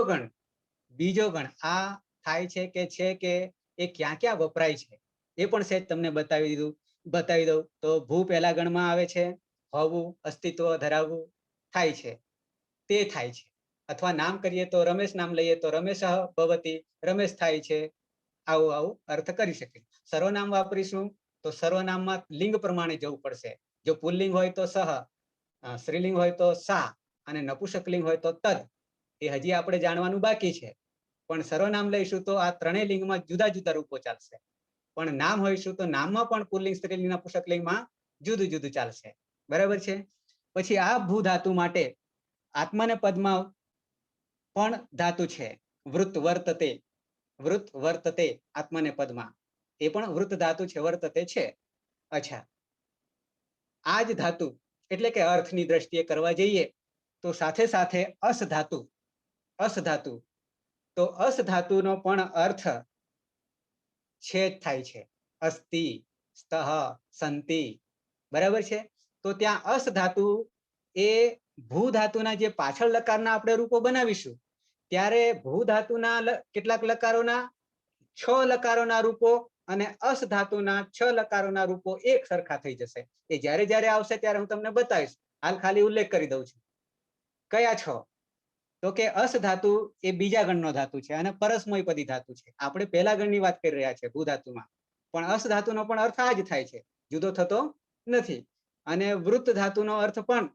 ગણ આ થાય છે કે એ ક્યાં ક્યાં વપરાય છે એ પણ સહેજ તમને બતાવી દઉં. તો ભૂ પહેલા ગણમાં આવે છે, હોવું, અસ્તિત્વ ધરાવવું, થાય છે, તે થાય છે. અથવા નામ કરીએ તો રમેશ નામ લઈએ તો રમેશ ભવતી, રમેશ થાય છે. આવું અર્થ કરી શકે. સર્વનામ વાપરીશું તો સર્વનામમાં લિંગ પ્રમાણે જવું પડશે. જો પુલ્લિંગ હોય તો સહ, સ્ત્રીલિંગ હોય તો સા, અને નપુંસકલિંગ હોય તો તદ. એ હજી આપણે જાણવાનું બાકી છે. પણ સર્વનામ લઈશું તો આ ત્રણેય લિંગમાં જુદા જુદા રૂપો ચાલશે. પણ નામ હોઈશું તો નામમાં પણ પુલ્લિંગ સ્ત્રીલિંગના પુષકલિંગમાં જુદું જુદું ચાલશે. બરાબર છે. પછી આ ભૂ ધાતુ માટે આત્માને પદમાં પણ ધાતુ છે વૃત્ત વર્તતે. વૃત્ત વર્તતે આત્માને પદમાં એ પણ વૃત્ત ધાતુ છે, વર્તતે છે. અચ્છા, આ જ ધાતુ એટલે કે અર્થની દ્રષ્ટિએ કરવા જઈએ તો સાથે સાથે અસ ધાતુ, અસ ધાતુ, તો અસ ધાતુનો પણ અર્થ છેદ થાય છે. અસ્તિ, સ્તઃ, સંતિ. બરાબર છે. તો ત્યાં અસ ધાતુ એ ભૂ ધાતુના જે પાછળ લકારના આપણે રૂપો બનાવીશું ત્યારે ભૂ ધાતુના કેટલાક લકારોના 6 લકારોના રૂપો અને અસ ધાતુના 6 લકારોના રૂપો એક સરખા થઈ જશે. એ જ્યારે જ્યારે આવશે ત્યારે હું તમને બતાવીશ. હાલ ખાલી ઉલ્લેખ કરી દઉં છું. કયા 6? તો કે અસ ધાતુ એ બીજા ગણનો ધાતુ છે અને પરસ્મયપદી ધાતુ છે. આપણે પહેલા ગણની વાત કરી રહ્યા છે ભૂ ધાતુમાં, પણ અસ ધાતુનો પણ અર્થ આ જ થાય છે, જુદો થતો નથી. અને વૃત્ત ધાતુનો અર્થ પણ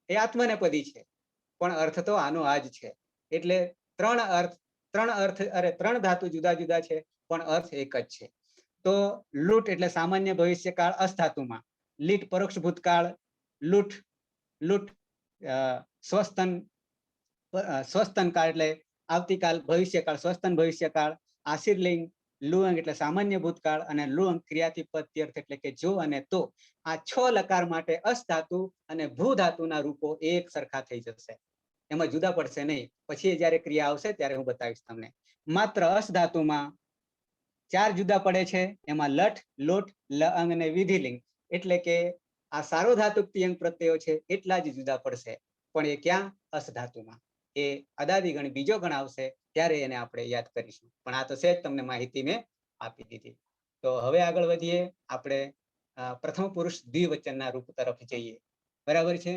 એ આત્મનેપદી છે, પણ અર્થ તો આનો આ જ છે. એટલે ત્રણ ધાતુ જુદા જુદા છે પણ અર્થ એક જ છે. તો લૂંટ એટલે સામાન્ય ભવિષ્યકાળ અસ ધાતુમાં, લીટ પરોક્ષ ભૂતકાળ, લૂંટ લૂંટ સ્વસ્તન, સ્વસ્તન કાળ એટલે આવતીકાલ ભવિષ્યકાળ, સ્વસ્તન ભવિષ્યકાળ, આશીર્લિંગ, લુઅંગ એટલે સામાન્ય ભૂતકાળ અને લુઅંગ ક્રિયાથી પત્યર્થ એટલે કે જો અને તો. આ 6 લકાર માટે અસ ધાતુ અને ભૂ ધાતુના રૂપો એક સરખા થઈ જશે, એમાં જુદા પડશે નહીં. પછી જ્યારે ક્રિયા આવશે ત્યારે હું બતાવીશ તમને. માત્ર અસ ધાતુમાં 4 જુદા પડે છે, એમાં લઠ, લોટ, લઅંગ અને વિધિલિંગ. એટલે કે આ સાર્વધાતુક તિયંગ પ્રત્યયો છે એટલા જ જુદા પડશે, પણ એ ક્યાં? અસ ધાતુમાં. એ અદાદી ગણ બીજો ગણ આવશે ત્યારે એને આપણે યાદ કરીશું. પણ આ તો સહેજ તમને માહિતી મેં આપી દીધી. તો હવે આગળ વધીએ, આપણે પ્રથમ પુરુષ દ્વિવચનના રૂપ તરફ જઈએ. બરાબર છે.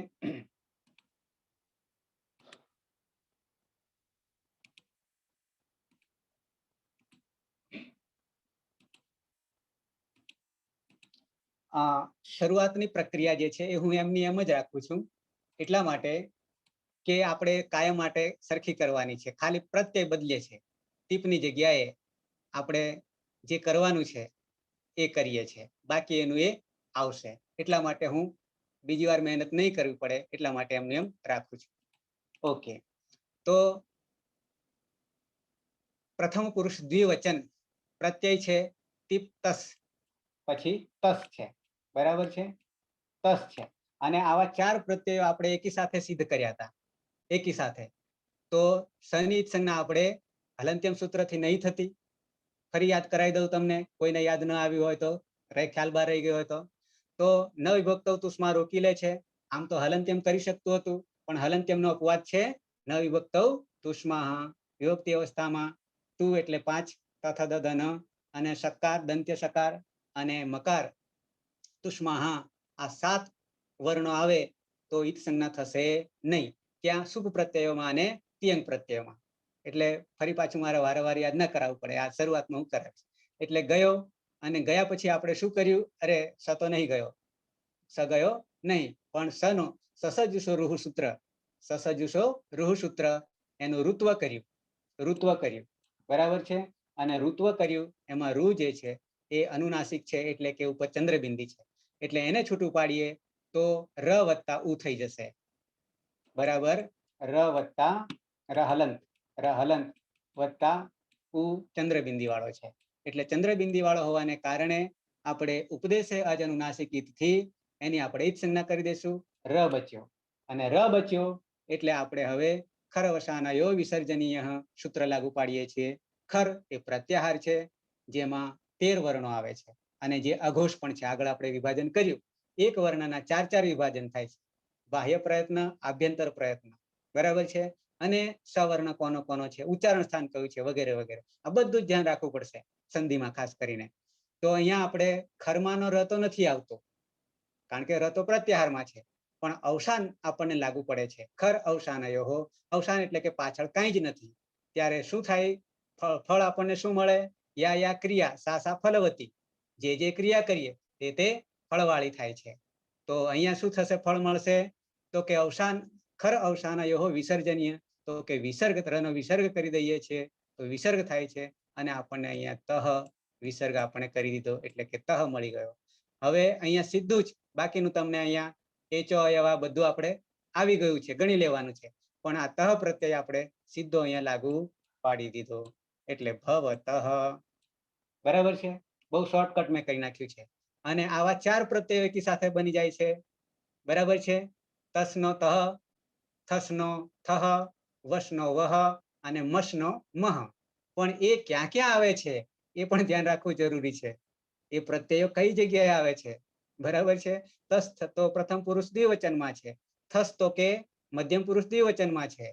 શરૂઆતની પ્રક્રિયા જે છે એ હું એમની એમ જ રાખું છું, એટલા માટે કે આપણે કાયમ માટે સરખી કરવાની છે. ખાલી પ્રત્યય બદલે છે, ટીપની જગ્યાએ આપણે જે કરવાનું છે એ કરીએ છીએ, બાકી એનું એ આવશે. એટલા માટે હું બીજી વાર મહેનત નહીં કરવી પડે એટલા માટે એમને એમ રાખું છું. ઓકે, તો પ્રથમ પુરુષ દ્વિવચન પ્રત્યય છે ટીપ તસ, પછી તસ છે. બરાબર છે, તસ છે. અને આવા 4 પ્રત્યયો આપણે એકી સાથે સિદ્ધ કર્યા હતા, એકી સાથે. તો સની સંજ્ઞા આપણે હલંત્યમ સૂત્રથી નહીં થતી. ફરી યાદ કરાવી દઉં તમને, કોઈને યાદ ન આવ્યું હોય તો, ખ્યાલ બહાર રહી ગયો હોય તો ન વિભક્તૌ તુષ્મા રોકી લે છે. આમ તો હલંત્યમ કરી શકતું હતું, પણ હલંત્યમનો અપવાદ છે ન વિભક્તૌ તુષ્મા. વિભક્તિ અવસ્થામાં તુ એટલે 5 તથા દધન અને સકાર દંત્ય સકાર અને મકાર તુષ્મા, આ 7 વર્ણો આવે તો ઈત સંજ્ઞા થશે નહીં. ક્યાં? શુભ પ્રત્યયોમાં અને તિયંગ પ્રત્યયોમાં. એટલે ફરી પાછું મારે વારંવાર યાદ ન કરાવવું પડે, આ શરૂઆતમાં હું કરાવીશ. એટલે ગયો, અને ગયા પછી આપણે શું કર્યું? અરે સ તો નહીં ગયો, સ ગયો નહીં, પણ સનો સસજુષો રૂહ સૂત્ર, સસજુષો રૂહ સૂત્ર એનું ઋત્વ કર્યું, ઋત્વ કર્યું. બરાબર છે. અને ઋત્વ કર્યું એમાં રૂ જે છે એ અનુનાસિક છે, એટલે કે ઉપર ચંદ્રબિંદી છે, એટલે એને છૂટું પાડીએ તો ર વત્તા ઉ થઈ જશે. બરાબર, ર વત્તા રહલંત, રહલંત વત્તા ઉ ચંદ્રબિંદી વાળો છે. એટલે ચંદ્રબિંદી વાળો હોવાને કારણે આપણે ઉપદેશે અજ અનુનાસિક ઈતથી એની આપણે ઈત સંજ્ઞા કરી દઈશું, ર બચ્યો. અને ર બચ્યો એટલે આપણે હવે ખરવસાનયો વિસર્જનીય સૂત્ર લાગુ પાડીએ છીએ. ખર એ પ્રત્યાહાર છે, જેમાં 13 વર્ણો આવે છે, અને જે અઘોષ પણ છે. આગળ આપણે વિભાજન કર્યું, એક વર્ણના 4 વિભાજન થાય છે, બાહ્ય પ્રયત્ન, આભ્યંતર પ્રયત્ન. બરાબર છે. અને સવર્ણ કોનો કોનો છે, ઉચ્ચારણ સ્થાન કયું છે, વગેરે વગેરે. આ બધું જ ધ્યાન રાખવું પડશે સંધિમાં ખાસ કરીને. તો અહીંયા આપણે ખરમાનો ર તો નથી આવતો, કારણ કે ર તો પ્રત્યાહારમાં છે, પણ અવસાન આપણને લાગુ પડે છે. ખર અવસાનયો, અવસાન એટલે કે પાછળ કાંઈ જ નથી, ત્યારે શું થાય? ફળ આપણને શું મળે? યા ક્રિયા સા સા ફલવતી. જે ક્રિયા કરીએ તે ફળવાળી થાય છે. તો અહીંયા શું થશે? ફળ મળશે. તો કે અવસાન, ખર અવસાનયો વિસર્જનીય, તો કે વિસર્ગ, રનો વિસર્ગ કરી દઈએ છીએ તો વિસર્ગ થાય છે, અને આપણને અહીંયા તહ વિસર્ગ આપણે કરી દીધો એટલે કે તહ મળી ગયો. હવે અહીંયા સીધું જ બાકીનું તમને અહીંયા એચો અયવા બધું આપણે આવી ગયું છે, ગણી લેવાનું છે, પણ આ તહ પ્રત્યય આપણે સીધો અહીંયા લાગુ પાડી દીધો એટલે ભવતઃ. બરાબર છે, બહુ શોર્ટકટ મેં કરી નાખ્યું છે. અને આવા 4 પ્રત્યયો એકી સાથે બની જાય છે. બરાબર છે, તસનો તહ, થસનો થહ, વસનો વહ અને મસનો મહ. પણ એ ક્યાં ક્યાં આવે છે એ પણ ધ્યાન રાખવું જરૂરી છે. એ પ્રત્યયો કઈ જગ્યાએ આવે છે? બરાબર છે, તસ તો પ્રથમ પુરુષ દ્વિવચનમાં છે, થસ તો કે મધ્યમ પુરુષ દ્વિવચનમાં છે.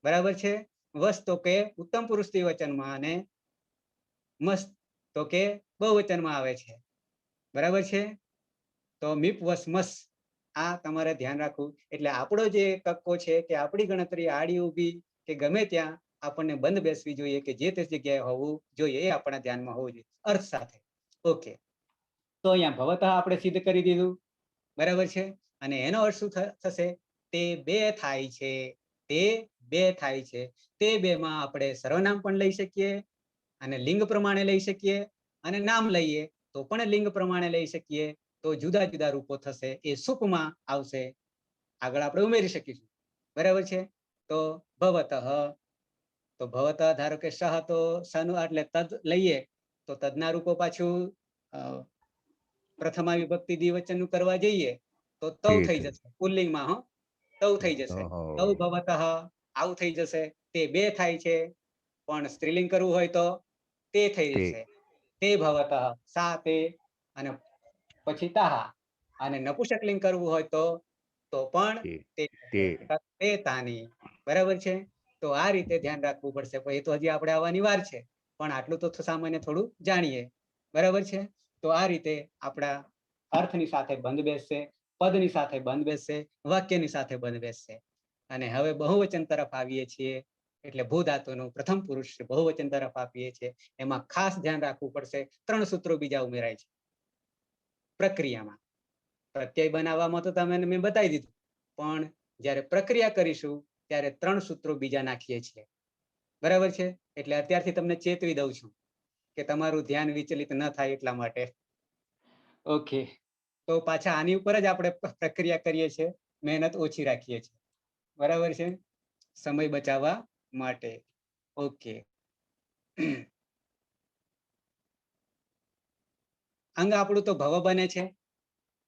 બરાબર છે, વસ તો કે ઉત્તમ પુરુષ દ્વિવચનમાં અને મસ તો કે બહુવચનમાં આવે છે. બરાબર છે, તો મીપ વસ મસ આ તમારે ધ્યાન રાખવું. એટલે આપણો જે કક્કો છે કે આપણી ગણતરી આડી ઊભી કે ગમે ત્યાં આપણને બંધ બેસવી જોઈએ કે જે તે જગ્યાએ હોવું જોઈએ, એ આપણા ધ્યાનમાં હોવું જોઈએ અર્થ સાથે. ઓકે, તો અહીંયા ભવતઃ આપણે સિદ્ધ કરી દીધું. બરાબર છે, અને એનો અર્થ શું થશે? તે બે થાય છે, તે બે થાય છે. તે બે માં આપણે સર્વનામ પણ લઈ શકીએ અને લિંગ પ્રમાણે લઈ શકીએ, અને નામ લઈએ તો પણ લિંગ પ્રમાણે લઈ શકીએ. તો જુદા જુદા રૂપો થશે, એ સૂપમાં આવશે, આગળ આપણે ઉમેરી શકીશું. બરાબર છે, તો ભવતઃ, તો ભવતઃ ધારો કે સહ, તો સનું એટલે તદ લઈએ તો તદના રૂપો પાછું પ્રથમા વિભક્તિ દ્વિવચન નું કરવા જઈએ તો તવ થઈ જશે, પુલ્લિંગમાં હો તવ થઈ જશે. તવ ભવતઃ આવું થઈ જશે. તે બે થાય છે, પણ સ્ત્રીલિંગ કરવું હોય તો તે થઈ જશે, તે ભવતઃ, સા તે અને પછી તાહા. અને નપુંસકલિંગ કરવું હોય તો પણ તે તાની. બરાબર છે, તો આ રીતે ધ્યાન રાખવું પડશે. એ તો હજી આપણે આવવાની વાર છે, પણ આટલું તો સામાન્ય થોડું જાણીએ. બરાબર છે, તો આ રીતે આપણા અર્થની સાથે બંધ બેસશે, પદની સાથે બંધ બેસશે, વાક્યની સાથે બંધ બેસશે. અને હવે બહુવચન તરફ આવીએ છીએ, એટલે ભૂ ધાતુનું પ્રથમ પુરુષ બહુવચન તરફ આપીએ છીએ. એમાં ખાસ ધ્યાન રાખવું પડશે, 3 સૂત્રો બીજા ઉમેરાય છે પ્રક્રિયામાં. પ્રત્યય બનાવવામાં તો તમે મેં બતાવી દીધું, પણ જ્યારે પ્રક્રિયા કરીશું ત્યારે 3 સૂત્રો બીજા નાખીએ છીએ. બરાબર છે, એટલે અત્યારથી તમને ચેતવી દઉં છું કે તમારું ધ્યાન વિચલિત ન થાય એટલા માટે. ઓકે, તો પાછા આની ઉપર જ આપણે પ્રક્રિયા કરીએ છીએ, મહેનત ઓછી રાખીએ છીએ. બરાબર છે, સમય બચાવવા માટે. ઓકે, અંગ આપણું તો ભવ બને છે,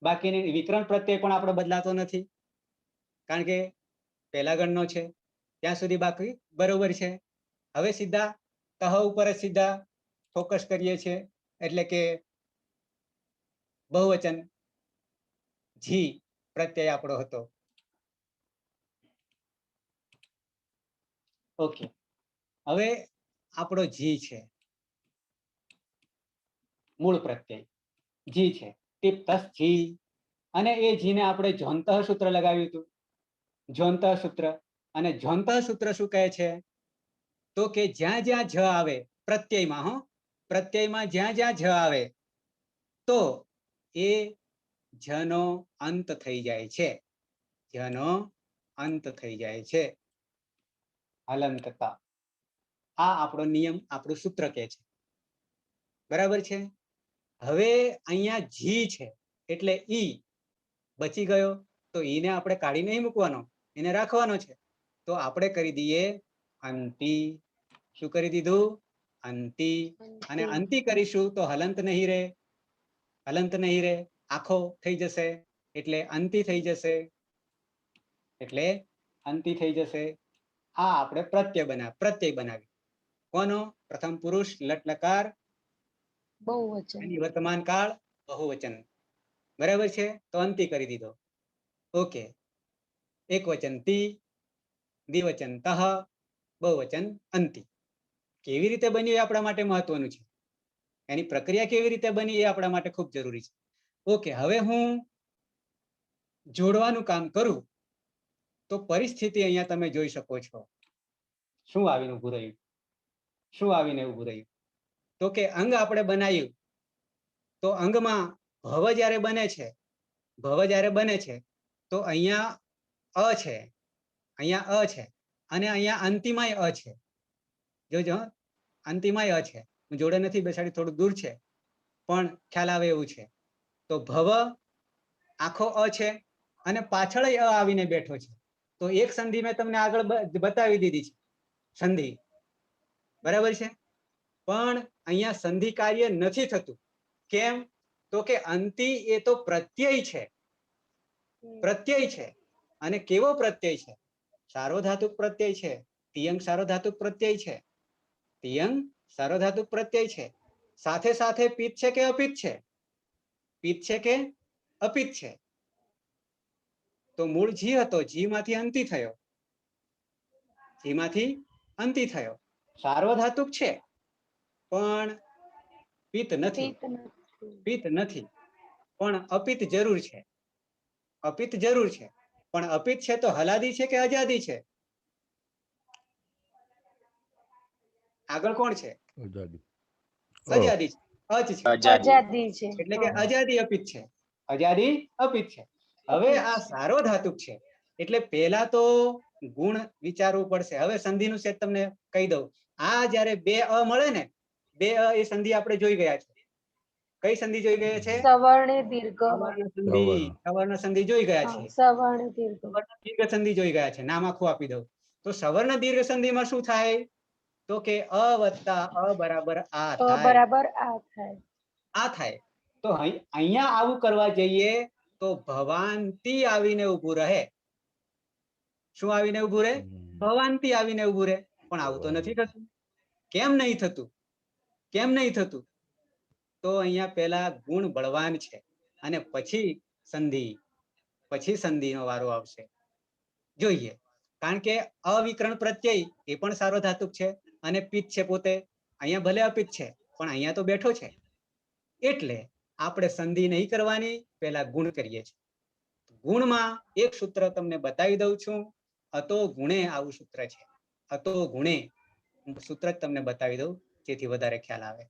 બાકીની વિકરણ પ્રત્યય પણ આપણો બદલાતો નથી, કારણ કે પહેલા ગણનો છે ત્યાં સુધી બાકી બરોબર છે. હવે સીધા તહ ઉપર જ સીધા ફોકસ કરીએ છીએ, એટલે કે બહુવચન જી પ્રત્યય આપણો હતો. ઓકે, હવે આપણો જી છે, મૂળ પ્રત્યય જી છે, તિપ્તસ જી. અને એ જીને આપણે જોંતઃ સૂત્ર લગાવ્યું હતું, જોંતઃ સૂત્ર. અને જોંતઃ સૂત્ર શું કહે છે? તો કે જ્યાં જ્યાં જ આવે પ્રત્યયમાં, પ્રત્યયમાં જ્યાં જ્યાં જ આવે તો એ જનો અંત થઈ જાય છે, જનો અંત થઈ જાય છે. હલંતતા, આ આપણો નિયમ, આપણું સૂત્ર કે છે. બરાબર છે, હવે અહીંયા જી છે એટલે ઈ બચી ગયો, તો ઈને આપણે કાઢી નહીં મૂકવાનો, એને રાખવાનો છે. તો આપણે કરી દઈએ અંતિ. શું કરી દીધું? અંતિ. અને અંતિ કરીશું તો હલંત નહીં રહે, હલંત નહીં રહે, આખો થઈ જશે, એટલે અંતિ થઈ જશે, એટલે અંતિ થઈ જશે. આ આપણે પ્રત્યય બનાવી. કોનો? પ્રથમ પુરુષ લટ લકાર બહુવચન, વર્તમાન કાળ બહુવચન. બરાબર છે, તો અંતિ કરી દીધો. ઓકે, એક વચન તી, દ્વિવચન તહ, બહુવચન અંતિ. કેવી રીતે બન્યું એ આપણા માટે મહત્વનું છે, એની પ્રક્રિયા કેવી રીતે બની એ આપણા માટે ખૂબ જરૂરી છે. ઓકે, હવે હું જોડવાનું કામ કરું તો પરિસ્થિતિ અહીંયા તમે જોઈ શકો છો. શું આવીને ઉભું રહ્યું? શું આવીને ઉભું રહ્યું? તો કે અંગ આપણે બનાવ્યું, તો અંગમાં ભવ જ્યારે બને છે, ભવ જ્યારે બને છે તો અહીંયા અ છે, અહીંયા અ છે, અને અહીંયા અંતિમાય અ છે. જોજો, અંતિમાય અ છે, જોડે નથી બેસાડી, થોડું દૂર છે, પણ ખ્યાલ આવે એવું છે. તો ભવ આખો અ છે અને પાછળ અ આવીને બેઠો છે. તો એક સંધિ મેં તમને આગળ બતાવી દીધી છે, સંધિ, બરાબર છે. પણ અહીંયા સંધિ કાર્ય નથી થતું. કેમ? તો કે અંતિ એ તો પ્રત્યય છે, પ્રત્યય છે. અને કેવો પ્રત્યય છે? સાર્વધાતુક પ્રત્યય છે. તિયંગ સાર્વધાતુક પ્રત્યય છે. તિયંગ સાર્વધાતુક પ્રત્યય છે. સાથે સાથે પિત્ત છે કે અપિત્ત છે? પિત્ત છે કે અપિત્ત છે? તો મૂળ જી હતો, જી માંથી અંતિ થયો, જી માંથી અંતિ થયો. સાર્વધાતુક છે પણ પિત્ત નથી, પિત્ત નથી, પણ અપિત્ત જરૂર છે. અપિત્ત જરૂર છે, પણ અપિત્ત છે તો હલાદી છે કે અજાદી છે? આગળ કોણ છે? અજાદી છે, અજ છે, આઝાદી છે. એટલે કે અજાદી અપિત્ત છે, અજાદી અપિત્ત છે. હવે આ સાર્વધાતુક છે એટલે પહેલા તો ગુણ વિચારવું પડશે. હવે સંધિનું સેટ તમને કહી દઉં. આ જયારે બે અ મળે ને, બે અ એ સંધિ આપણે જોઈ ગયા છે. કઈ સંધિ જોઈ ગયા છે? સવર્ણ દીર્ઘ, સવર્ણ સંધિ, સવર્ણ સંધિ જોઈ ગયા છે. સવર્ણ દીર્ઘ, સવર્ણ દીર્ઘ સંધિ જોઈ ગયા છે. નામ આખું આપી દઉં તો સવર્ણ દીર્ઘ સંધિમાં શું થાય? તો કે અ વત્તા અ બરાબર આ થાય, બરાબર આ થાય, આ થાય. તો અહીંયા આવું કરવા જઈએ તો ભવાંતિ આવીને ઉભું રહે. શું આવીને ઉભું રહે? ભવાંતિ આવીને ઉભું રહે. પણ આવું તો નથી થતું. કેમ નહીં થતું? કેમ નહીં થતું? તો અહીંયા પેલા ગુણ બળવાન છે અને પછી સંધિ, પછી સંધિનો વારો આવશે. જોઈએ, કારણ કે અવિકરણ પ્રત્યય એ પણ સાર્વધાતુક છે અને પિત્ત છે પોતે. અહીંયા ભલે અપિત્ત છે પણ અહીંયા તો બેઠો છે. એટલે આપણે સંધિ નહીં કરવાની, પહેલા ગુણ કરીએ છીએ. ગુણમાં એક સૂત્ર તમને બતાવી દઉં છું. અતો ગુણે આવું સૂત્ર છે. અતો ગુણે સૂત્ર જ તમને બતાવી દઉં જેથી વધારે ખ્યાલ આવે.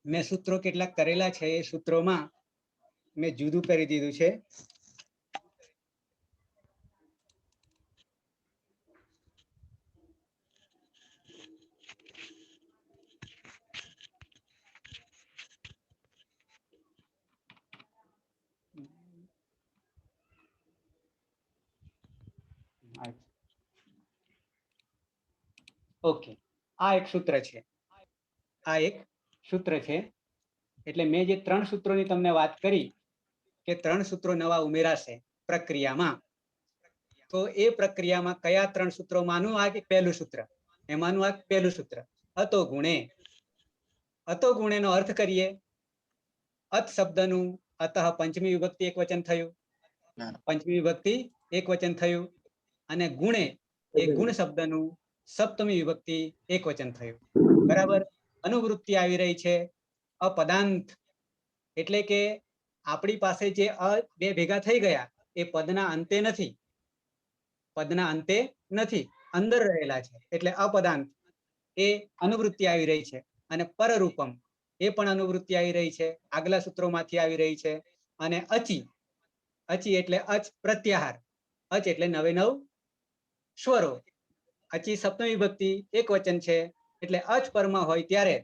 મેં સૂત્રો કેટલાક કરેલા છે, એ સૂત્રોમાં મેં જુદું કરી દીધું છે. ઓકે, આ એક સૂત્ર છે, આ એક સૂત્ર છે. એટલે મેં જે 3 સૂત્રોની તમને વાત કરી કે 3 સૂત્રો નવા ઉમેરાશે પ્રક્રિયામાં, તો એ પ્રક્રિયામાં કયા 3 સૂત્રોમાંનું આ પહેલું સૂત્ર, એમાંનું આ પહેલું સૂત્ર અતો ગુણે. અતો ગુણેનો અર્થ કરીએ. અત શબ્દનું અતઃ પંચમી વિભક્તિ એક વચન થયું, પંચમી વિભક્તિ એક વચન થયું, અને ગુણે એ ગુણ શબ્દનું સપ્તમી વિભક્તિ એક વચન થયું. બરાબર. અનુવૃત્તિ આવી રહી છે અપદાંત, એટલે કે આપણી પાસે જે અ બે ભેગા થઈ ગયા એ પદના અંતે નથી, પદના અંતે નથી, અંદર રહેલા છે. એટલે અપદાંત એ અનુવૃત્તિ આવી રહી છે. અને પરરૂપમ, એ પણ અનુવૃત્તિ આવી રહી છે, આગલા સૂત્રોમાંથી આવી રહી છે. અને અચી, અચી એટલે અચ પ્રત્યાહાર, અચ એટલે નવે નવ સ્વરો. અચી સપ્તમી વિભક્તિ એક વચન છે, એટલે અચ પરમાં હોય ત્યારે,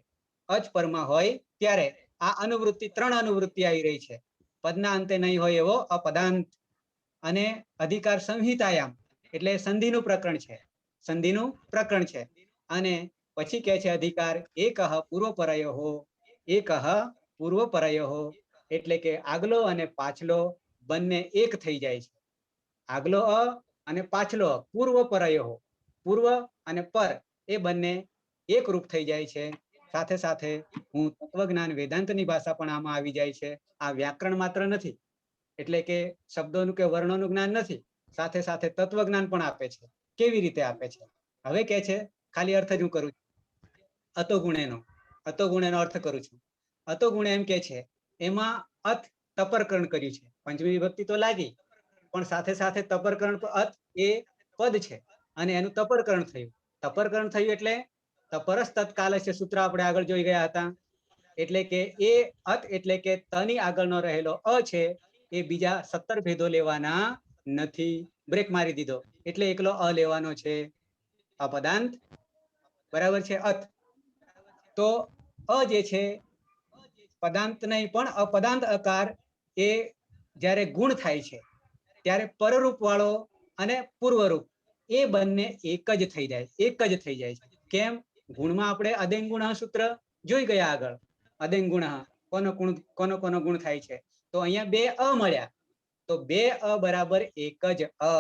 અચ પરમાં હોય ત્યારે આ અનુવૃત્તિ, ત્રણ અનુવૃત્તિ આવી રહી છે. પદના અંતે નહીં હોય એવો અપદાંત. અને અધિકાર સંહિતાયામ એટલે સંધિનું પ્રકરણ છે, સંધિનું પ્રકરણ છે. અને પછી કહે છે અધિકાર એકહ પૂર્વપરયોઃ, એકહ પૂર્વપરયોઃ એટલે કે આગલો અને પાછલો બંને એક થઈ જાય છે. આગલો અ અને પાછલો અ, પૂર્વપરયોઃ, પૂર્વ અને પર એ બંને એક રૂપ થઈ જાય છે. સાથે સાથે હું તત્વજ્ઞાન વેદાંતની ભાષા પણ આમાં આવી જાય છે. આ વ્યાકરણ માત્ર નથી, એટલે કે શબ્દોનું કે વર્ણોનું જ્ઞાન નથી, સાથે સાથે તત્વજ્ઞાન પણ આપે છે. કેવી રીતે આપે છે? હવે કે છે ખાલી અર્થ જ હું કરું છું. અતોગુણેનો, અતોગુણેનો અર્થ કરું છું. અતોગુણે એમ કે છે એમાં અત તપરકરણ કર્યું છે. પંચમી વિભક્તિ તો લાગી, પણ સાથે સાથે તપરકરણ અત એ પદ છે અને એનું તપરકરણ થયું. તપરકરણ થયું એટલે તપરસ તત્કાલસ્ય સૂત્ર આપણે આગળ જોઈ ગયા હતા. એટલે કે એ અત એટલે કે તની આગળનો રહેલો અ છે એ બીજા 17 ભેદો લેવાના નથી. બ્રેક મારી દીધો એટલે એકલો અ લેવાનો છે. અપદાંત બરાબર છે અત. તો અ જે છે પદાંત નહીં પણ અપદાંત અકાર એ જ્યારે ગુણ થાય છે ત્યારે પરરૂપ વાળો અને પૂર્વરૂપ એ બંને એક જ થઈ જાય, એક જ થઈ જાય છે. કેમ? ગુણમાં આપણે અદેંગ ગુણ સૂત્ર જોઈ ગયા આગળ. અદેંગ ગુણ કોનો કોનો ગુણ થાય છે? તો અહીંયા બે અ મળ્યા, તો બે અ બરાબર એક જ અ,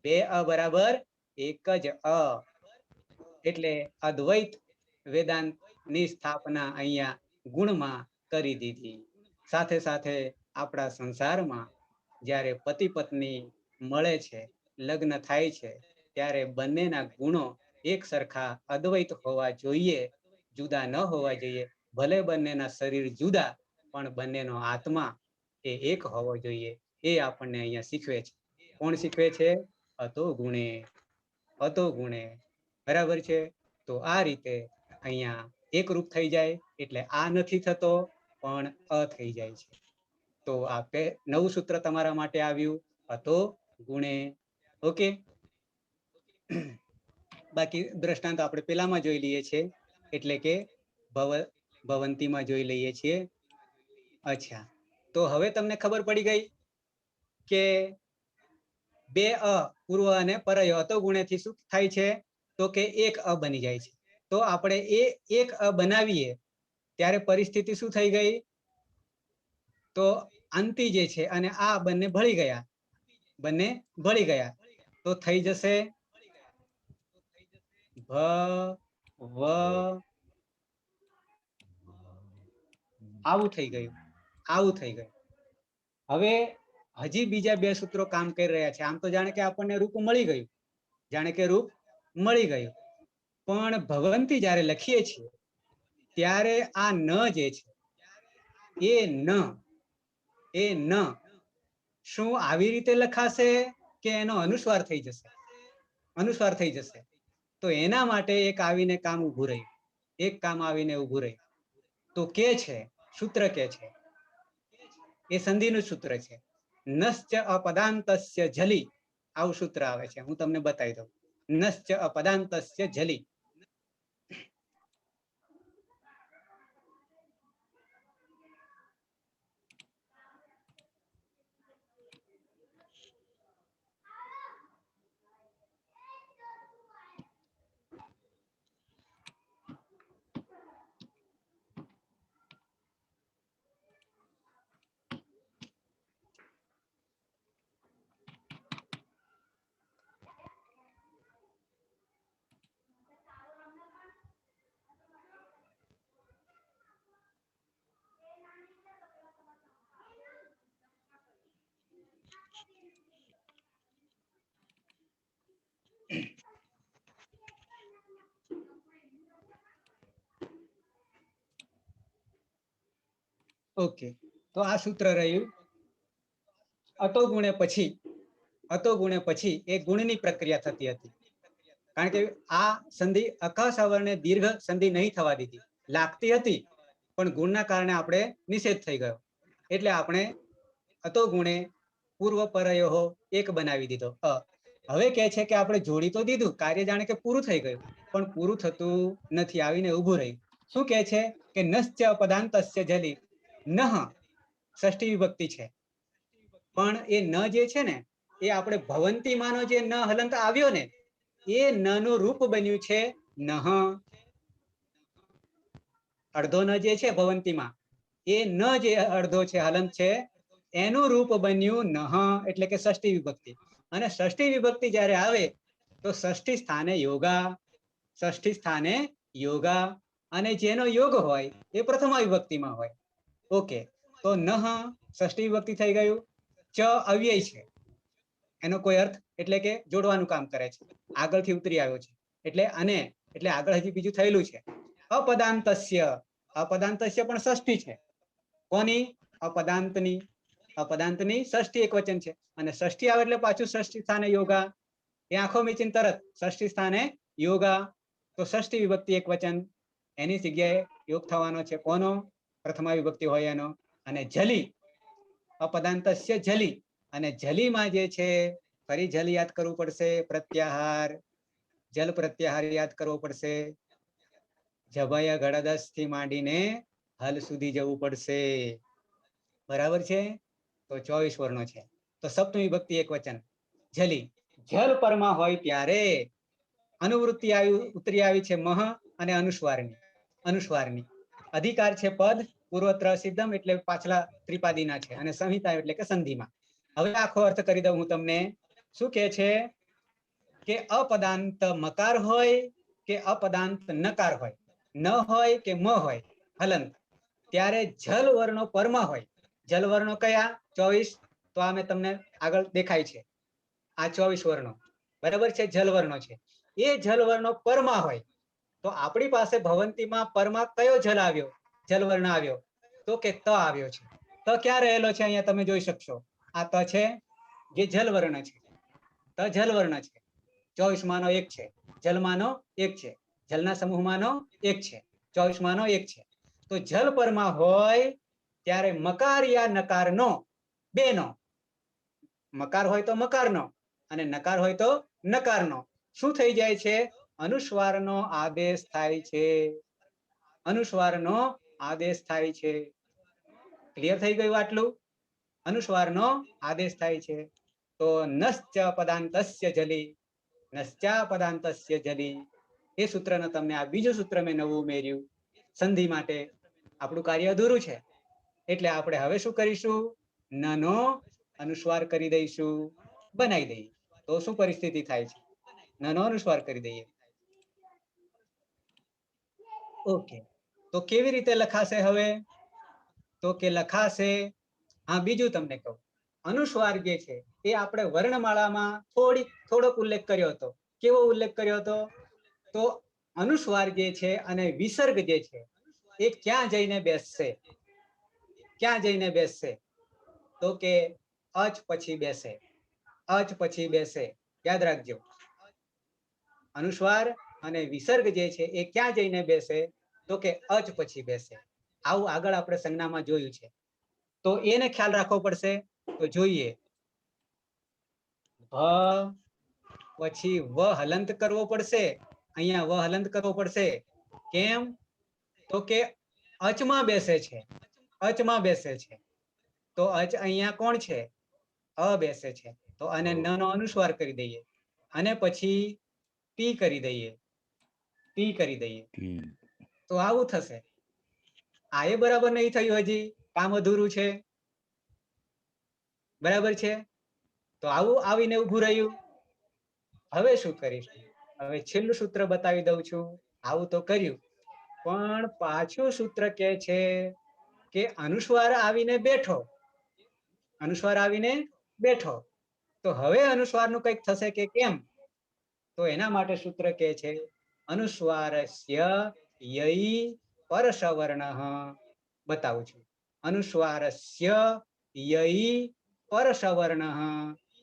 બે અ બરાબર એક જ અ. એટલે અદ્વૈત વેદાંત ની સ્થાપના અહીંયા ગુણમાં કરી દીધી. સાથે સાથે આપણા સંસારમાં જ્યારે પતિ પત્ની મળે છે, લગ્ન થાય છે, ત્યારે બંનેના ગુણો એક સરખા અદ્વૈત હોવા જોઈએ, જુદા ન હોવા જોઈએ. ભલે બંનેના શરીર જુદા, પણ બંનેનો આત્મા એ એક હોવો જોઈએ. એ આપણને અહીંયા શીખવે છે. કોણ શીખવે છે? અતો ગુણે, અતો ગુણે. બરાબર છે. તો આ રીતે અહીંયા એક રૂપ થઈ જાય એટલે આ નથી થતો, પણ અ થઈ જાય છે. તો આ નવું સૂત્ર તમારા માટે આવ્યું, અતો ગુણે. ઓકે. બાકી દ્રષ્ટાંત આપણે પેલામાં જોઈ લઈએ છીએ, એટલે કે ભવંતીમાં જોઈ લઈએ છીએ. અચ્છા, તો હવે તમને ખબર પડી ગઈ કે બે અ પૂર્વ અને પરયો અતો ગુણેથી શું થાય છે? તો કે એક અ બની જાય છે. તો આપણે એ એક અ બનાવીએ ત્યારે પરિસ્થિતિ શું થઈ ગઈ? તો અંતિ જે છે અને આ બંને ભળી ગયા, બંને ભળી ગયા. તો થઈ જશે ભ વ, આવું થઈ ગયું, આવું થઈ ગયું. હવે હજી બીજા બે સૂત્રો કામ કરી રહ્યા છે. આમ તો જાણે કે આપણને રૂપ મળી ગયું, જાણે કે રૂપ મળી ગયું, પણ ભવંતી જ્યારે લખીએ છીએ ત્યારે આ ન જે છે એ ન શું આવી રીતે લખાશે કે એનો અનુસ્વાર થઈ જશે? અનુસ્વાર થઈ જશે. તો એના માટે એક આવીને કામ ઊભું રહ્યું, એક કામ આવીને ઊભું રહ્યું. તો કે છે, સૂત્ર કે છે, એ સંધિનું સૂત્ર છે. નશ્ચ અપદાંતસ્ય જલી, આવું સૂત્ર આવે છે. હું તમને બતાવી દઉં. નશ્ચ અપદાંતસ્ય જલી. ઓકે, તો આ સૂત્ર રહ્યું. અતો ગુણે પછી, અતો ગુણે પછી એ ગુણની પ્રક્રિયા થતી હતી. કારણ કે આ સંધિ અકાશ અવર્ણે દીર્ઘ સંધિ નહીં થવા દીધી, લાગતી હતી પણ ગુણના કારણે આપણે નિષેધ થઈ ગયો, એટલે આપણે અતો ગુણે પૂર્વ પરયોહો એક બનાવી દીધો અ. હવે કહે છે કે આપણે જોડી તો દીધું, કાર્ય જાણે કે પૂરું થઈ ગયું, પણ પૂરું થતું નથી, આવીને ઊભું રહ્યું. શું કહે છે કે નશ્ચ પદાંતસ્ય જલી નહ, ષષ્ઠી વિભક્તિ છે, પણ એ ન જે છે ને એ આપણે ભવંતીમાંનો જે ન હલંત આવ્યો ને એ ન નું રૂપ બન્યું છે નહ. અડધો ન જે છે ભવંતીમાં, એ ન જે અડધો છે હલંત છે એનું રૂપ બન્યું નહ, એટલે કે ષષ્ઠી વિભક્તિ. અને ષષ્ઠી વિભક્તિ જ્યારે આવે તો ષષ્ઠી સ્થાને યોગા, ષષ્ઠી સ્થાને યોગા, અને જેનો યોગ હોય એ પ્રથમા વિભક્તિમાં હોય. ઓકે, તો નહ ષષ્ઠી વિભક્તિ થઈ ગયું. ચ અવ્યય છે, એનો કોઈ અર્થ એટલે કે જોડવાનું કામ કરે છે, આગળથી ઉતરી આવ્યો છે, એટલે અને એટલે આગળ હજી બીજું થયેલું છે. અપદાંતસ્ય, અપદાંતસ્ય પણ ષષ્ઠી છે. કોની? અપદાંતની. અપદાંતની ષષ્ઠી એક વચન છે, અને ષષ્ઠી આવે એટલે પાછું ષષ્ઠી સ્થાને યોગા. એ આંખો મીચીને તરત ષષ્ઠી સ્થાને યોગા. તો ષષ્ઠી વિભક્તિ એક વચન, એની જગ્યાએ યોગ થવાનો છે. કોનો? પ્રથમા વિભક્તિ હોય એનો. અને જલી, અપદાંતસ્ય જલી, અને જલીમાં જે છે ફરી જલ યાદ કરવું પડશે, પ્રત્યાહાર, જલ પ્રત્યાહાર યાદ કરવો પડશે. જભય ગળદસ થી માંડીને હલ સુધી જવું પડશે. બરાબર છે? તો 24 વર્ણો છે. તો સપ્તમી વિભક્તિ એક વચન જલી. જલ પરમાં હોય ત્યારે અનુવૃત્તિ ઉતરી આવી છે મહ અને અનુસ્વારની. અનુસ્વારની અધિકાર છે પદ, પૂર્વત્ર સિદ્ધમ એટલે પાછલા ત્રિપાદીના છે, અને સંહિતા એટલે કે સંધિમાં. હવે આખો અર્થ કરી દઉં હું તમને. શું કે છે કે અપદાંત મકાર હોય કે અપદાંત નકાર હોય, ન હોય કે મ હોય હલંત, ત્યારે જલ વર્ણો પરમાં હોય. જલ વર્ણો કયા? 24. તો આ મેં તમને આગળ દેખાય છે, આ 24 વર્ણો બરાબર છે, જલ વર્ણો છે. એ જલ વર્ણો પરમાં હોય તો આપણી પાસે ભવંતીમાં પરમાં કયો જલ આવ્યો, જલ વર્ણ આવ્યો? તો કે ત આવ્યો છે. ત ક્યાં રહેલો છે? અહીંયા તમે જોઈ શકશો, આ ત છે જે જલ વર્ણ છે. ત જલ વર્ણ છે, 24 માનો એક છે, જલમાનો એક છે, જલના સમૂહમાંનો એક છે, 24 માનો એક છે. તો જલ પરમાં હોય ત્યારે મકાર યા નકાર નો, બે નો, મકાર હોય તો મકારનો અને નકાર હોય તો નકારનો શું થઈ જાય છે? અનુસ્વારનો આદેશ થાય છે. અનુસ્વારનો આદેશ થાય છે. ક્લિયર થઈ ગયું આટલું? અનુસ્વારનો આદેશ થાય છે. તો નશ્ચ પદાંતસ્ય જલી, નશ્ચા પદાંતસ્ય જલી, એ સૂત્રને તમને આ બીજું સૂત્ર મેં નવું ઉમેર્યું સંધિ માટે. આપણું કાર્ય અધૂરું છે, એટલે આપણે હવે શું કરીશું? નનો અનુસ્વાર કરી દઈશું, બનાવી દઈએ. તો શું પરિસ્થિતિ થાય છે? નનો અનુસ્વાર કરી દઈએ. ઓકે, તો કેવી રીતે લખાશે હવે? તો કે લખાશે, હા બીજું તમને કહું, અનુસ્વાર જે છે એ આપણે વર્ણમાળામાં થોડોક ઉલ્લેખ કર્યો હતો. કેવો ઉલ્લેખ કર્યો હતો? તો અનુસ્વાર જે છે અને વિસર્ગ જે છે એ ક્યાં જઈને બેસશે? ક્યાં જઈને બેસશે? તો કે અચ પછી બેસે. અચ પછી બેસે, યાદ રાખજો. અનુસ્વાર અને વિસર્ગ જે છે એ ક્યાં જઈને બેસે? તો કે અચ પછી બેસે. આવું આગળ આપણે સંજ્ઞામાં જોયું છે, તો એને ખ્યાલ રાખવો પડશે. તો જોઈએ, ભ પછી વ હલંત કરવો પડશે. અહીંયા વ હલંત કરવો પડશે. કેમ? તો કે અચમાં બેસે છે, અચમાં બેસે છે. તો અચ અહીંયા કોણ છે? અ બેસે છે. તો અને ન નો અનુસ્વાર કરી દઈએ, અને પછી પી કરી દઈએ, પી કરી દઈએ. તો આવું થશે. આ એ બરાબર નહીં થયું, હજી કામ અધૂરું છે. બરાબર છે? તો આવું આવીને ઉભું રહ્યું. હવે શું કરીશું? હવે છેલ્લું સૂત્ર બતાવી દઉં છું. આવું તો કર્યું, પણ પાછું સૂત્ર કે છે કે અનુસ્વાર આવીને બેઠો, અનુસ્વાર આવીને બેઠો. તો હવે અનુસ્વારનું કંઈક થશે કે કેમ? તો એના માટે સૂત્ર કે છે અનુસ્વારસ્ય યઈ પરસવર્ણ. બતાવું છું. અનુસ્વારસ્ય યઈ પરસવર્ણ,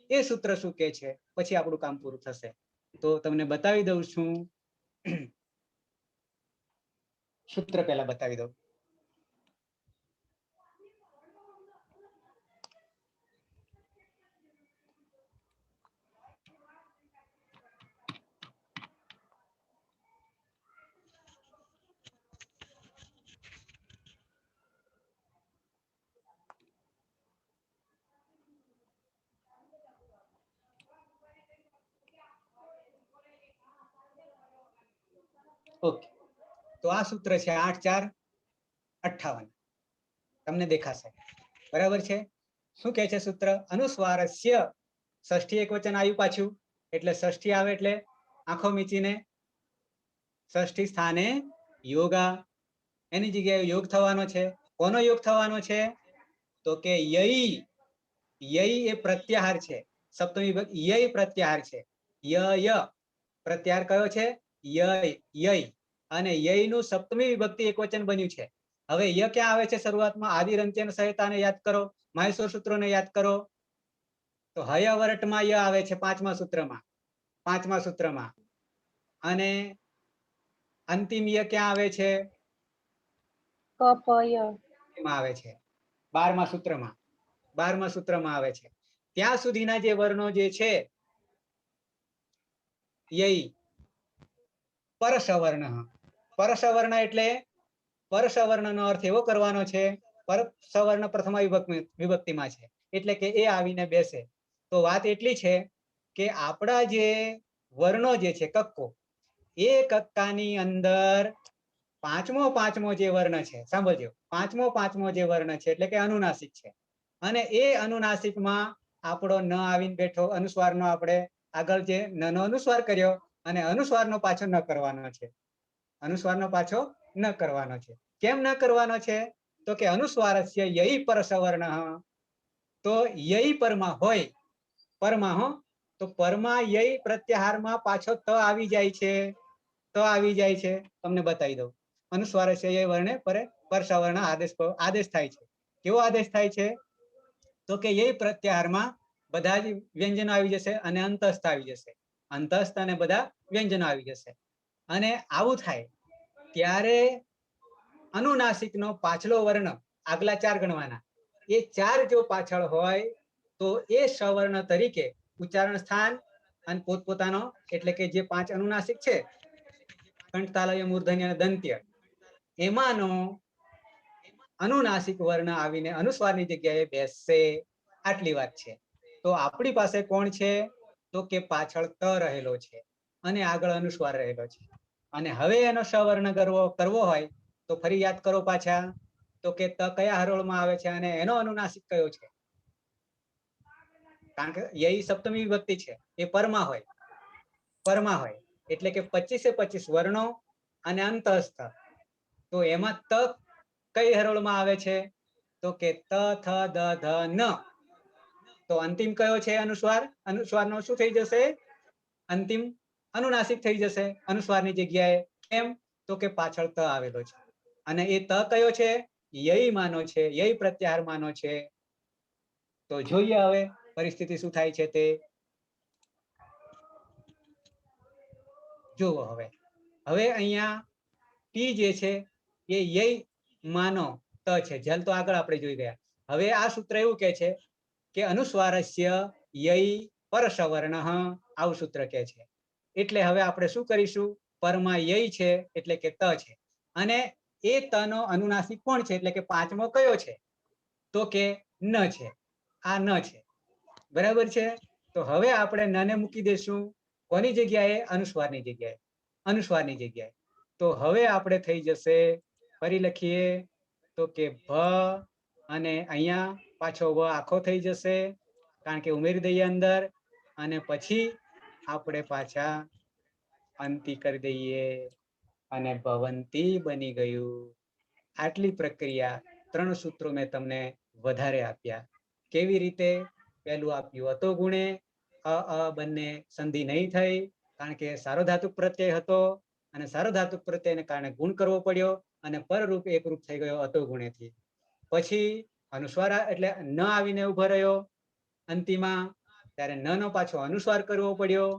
એ સૂત્ર શું કે છે? પછી આપણું કામ પૂરું થશે. તો તમને બતાવી દઉં છું. સૂત્ર પહેલા બતાવી દઉં. ઓકે, તો આ સૂત્ર છે 8 4 58, તમને દેખાશે, બરાબર છે. શું કહે છે સૂત્ર? અનુસ્વારસ્ય, ષષ્ઠી એકવચન આવ્યું પાછું, એટલે ષષ્ઠી આવે એટલે આંખો મીચીને ષષ્ઠી સ્થાને યોગા, એની જગ્યાએ યોગ થવાનો છે. કોનો યોગ થવાનો છે? તો કે યઈ, યઈ એ પ્રત્યાહાર છે, સપ્તમી વિભક્તિ યઈ પ્રત્યાહાર છે. ય પ્રત્યાહાર કયો છે? યય, યય, અને યઈ નું સપ્તમી વિભક્તિ એકવચન બન્યું છે. હવે ય ક્યાં આવે છે શરૂઆતમાં? આદિરંત્યન સંહિતાને યાદ કરો, માહેશ્વર સૂત્રોને યાદ કરો, તો હય વરટમાં ય આવે છે પાંચમા સૂત્રમાં. અને અંતિમ ય ક્યાં આવે છે? કપય આવે છે 12મા સૂત્રમાં આવે છે. ત્યાં સુધીના જે વર્ણો જે છે યઈ પરસવર્ણ. પરસવર્ણ એટલે પરસવર્ણનો અર્થ એવો કરવાનો છે, પરસવર્ણ પ્રથમા વિભક્તિમાં છે, એટલે કે એ આવીને બેસે. તો વાત એટલી છે કે આપણા જે વર્ણો જે છે કક્કો, એ કક્કાની અંદર પાંચમો જે વર્ણ છે, સાંભળજો, પાંચમો જે વર્ણ છે એટલે કે અનુનાસિક છે. અને એ અનુનાસિકમાં આપણો ન આવીને બેઠો અનુસ્વારનો આપણે આગળ જે નનો અનુસ્વાર કર્યો, અને અનુસ્વારનો પાછો ન કરવાનો છે. અનુસ્વારનો પાછો ન કરવાનો છે. કેમ ન કરવાનો છે? તો કે અનુસ્વારસ્ય યઈ પરસવર્ણ, તો યઈ પરમાં હોય, પરમાં હો, તો પરમાં યઈ પ્રત્યાહારમાં પાછો ત આવી જાય છે, તમને બતાવી દઉં. અનુસ્વારસ્ય યઈ વર્ણે પરે પરસવર્ણ આદેશ થાય છે. કેવો આદેશ થાય છે? તો કે યઈ પ્રત્યાહારમાં બધા જ વ્યંજનો આવી જશે અને અંતસ્થ આવી જશે, અંતસ્થ અને બધા વ્યંજનો આવી જશે. અને આવું થાય ત્યારે અનુનાસિકનો પાછલો વર્ણ, આગલા 4 ગણવાના, એ 4 જો પાછળ હોય તો એ સવર્ણ તરીકે ઉચ્ચારણ સ્થાન અને પોતપોતાનો, એટલે કે જે 5 અનુનાસિક છે, કંઠ, તાલવ્ય, મૂર્ધન્ય અને દંત્ય, એમાંનો અનુનાસિક વર્ણ આવીને અનુસ્વારની જગ્યાએ બેસશે. આટલી વાત છે. તો આપણી પાસે કોણ છે? તો કે પાછળ ત રહેલો છે અને આગળ અનુસ્વાર રહેલો છે. અને હવે એનો સવર્ણ કરવો હોય તો ફરી યાદ કરો પાછા, તો કે ત કયા હરોળમાં આવે છે અને એનો અનુનાસિક કયો છે? કારણ કે યઈ સપ્તમી વિભક્તિ છે, એ પરમાં હોય, એટલે કે 25 વર્ણો અને અંતસ્થ. તો એમાં ત કઈ હરોળમાં આવે છે? તો કે ત થ દ ધ ન. તો અંતિમ કયો છે અનુસ્વારનો શું થઈ જશે? અંતિમ અનુનાસિક થઈ જશે અનુસ્વારની જગ્યાએ. કેમ? તો કે પાછળ ત આવેલો છે, અને એ ત કયો છે? યઈ માનો છે, યઈ પ્રત્યાહાર માનો છે. તો જોઈએ હવે પરિસ્થિતિ શું થાય છે તે. જુઓ હવે અહીંયા ટી જે છે એ યઈ માનો ત છે, જલ તો આગળ આપણે જોઈ ગયા. હવે આ સૂત્ર એવું કે છે કે અનુસ્વારસ્ય યઈ પરસવર્ણ, આવું સૂત્ર કે છે. એટલે હવે આપણે શું કરીશું? પરમાં યઈ છે એટલે કે ત છે, અને એ ત નો અનુનાસિક કોણ છે, એટલે કે 5મો કયો છે? તો કે ન છે. આ ન છે, બરાબર છે. તો હવે આપણે નને મૂકી દેશું કોની જગ્યાએ? અનુસ્વારની જગ્યાએ. તો હવે આપણે થઈ જશે, ફરી લખીએ તો કે ભ, અને અહીંયા પાછો વ આખો થઈ જશે, કારણ કે ઉમેરી દઈએ અંદર, અને પછી આપણે પાછા અંતિ કરી દઈએ અને ભવંતી બની ગયું. આટલી પ્રક્રિયા 3 સૂત્રો મેં તમને વધારે આપ્યા. કેવી રીતે? પહેલું આપ્યું હતો ગુણે, અ બંને સંધિ નહીં થઈ, કારણ કે સાર્વધાતુક પ્રત્યય હતો, અને સાર્વધાતુક પ્રત્યયને કારણે ગુણ કરવો પડ્યો, અને પરરૂપ એકરૂપ થઈ ગયો હતો ગુણેથી. પછી અનુસ્વાર એટલે ન આવીને ઉભો રહ્યો અંતિમાં, ત્યારે ન નો પાછો અનુસ્વાર કરવો પડ્યો,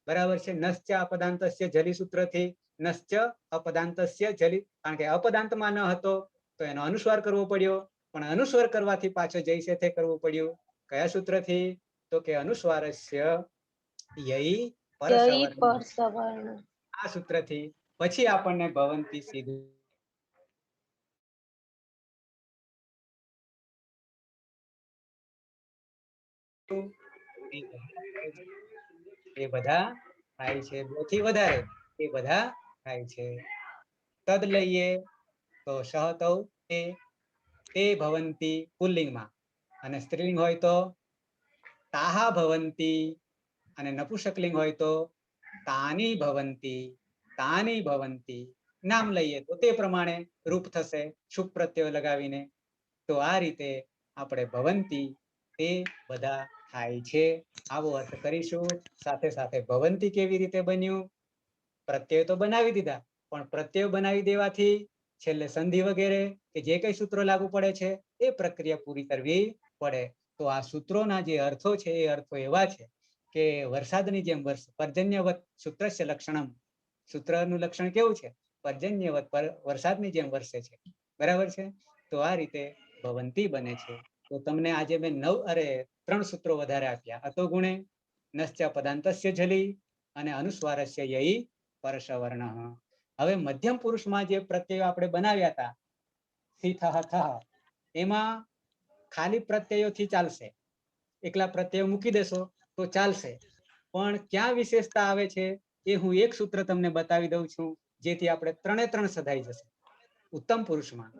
બરાબર છે. નશ્ચ અપદાંતસ્ય જલી સૂત્રથી નશ્ચ અપદાંતસ્ય જલી, કારણ કે અપદાંતમાં ન હતો તો એનો અનુસ્વાર કરવો પડ્યો, પણ અનુસ્વાર કરવાથી પાછો જૈસે તે કરવું પડ્યું. કયા સૂત્રથી? તો કે અનુસ્વારસ્ય યઈ પરસવર્ણ, આ સૂત્રથી. પછી આપણને ભવંતી સીધું એ બધા થાય છે 2 થી વધારે, એ બધા થાય છે. તદ લઈએ તો સહતૌ તે ભવંતી પુલ્લિંગમાં, અને સ્ત્રીલિંગ હોય તો તાહા ભવંતી, અને નપુંસકલિંગ હોય તો તાની ભવંતી. નામ લઈએ તો તે પ્રમાણે રૂપ થશે શુભ પ્રત્યય લગાવીને. તો આ રીતે આપણે ભવંતી તે બધા થાય છે આવો અર્થ કરીશું. સાથે સાથે ભવંતી કેવી રીતે બન્યું? પ્રત્યય તો બનાવી દીધા, પણ પ્રત્યય બનાવી દેવાથી છેલ્લે સંધિ વગેરે કે જે કઈ સૂત્રો લાગુ પડે છે એ પ્રક્રિયા પૂરી કરવી પડે. તો આ સૂત્રોના જે અર્થો છે એ અર્થો એવા છે કે વરસાદની જેમ પર્જન્યવત સૂત્રસ્ય લક્ષણમ, સૂત્રનું લક્ષણ કેવું છે? પર્જન્યવત, વરસાદની જેમ વરસે છે. બરાબર છે? તો આ રીતે ભવંતી બને છે. તો તમને આજે મેં 3 સૂત્રો વધારે આપ્યા. અતો ગુણે, નશ્ચ પદાંતસ્ય જલી, અને અનુસ્વારસ્ય યઈ પરસવર્ણ. હવે મધ્યમ પુરુષમાં જે પ્રત્યયો આપણે બનાવ્યા હતા થી થહ, એમાં ખાલી પ્રત્યયોથી ચાલશે, એકલા પ્રત્યયો મૂકી દેશો તો ચાલશે. પણ ક્યાં વિશેષતા આવે છે એ હું એક સૂત્ર તમને બતાવી દઉં છું, જેથી આપણે 3 સધાઈ જશે. ઉત્તમ પુરુષમાં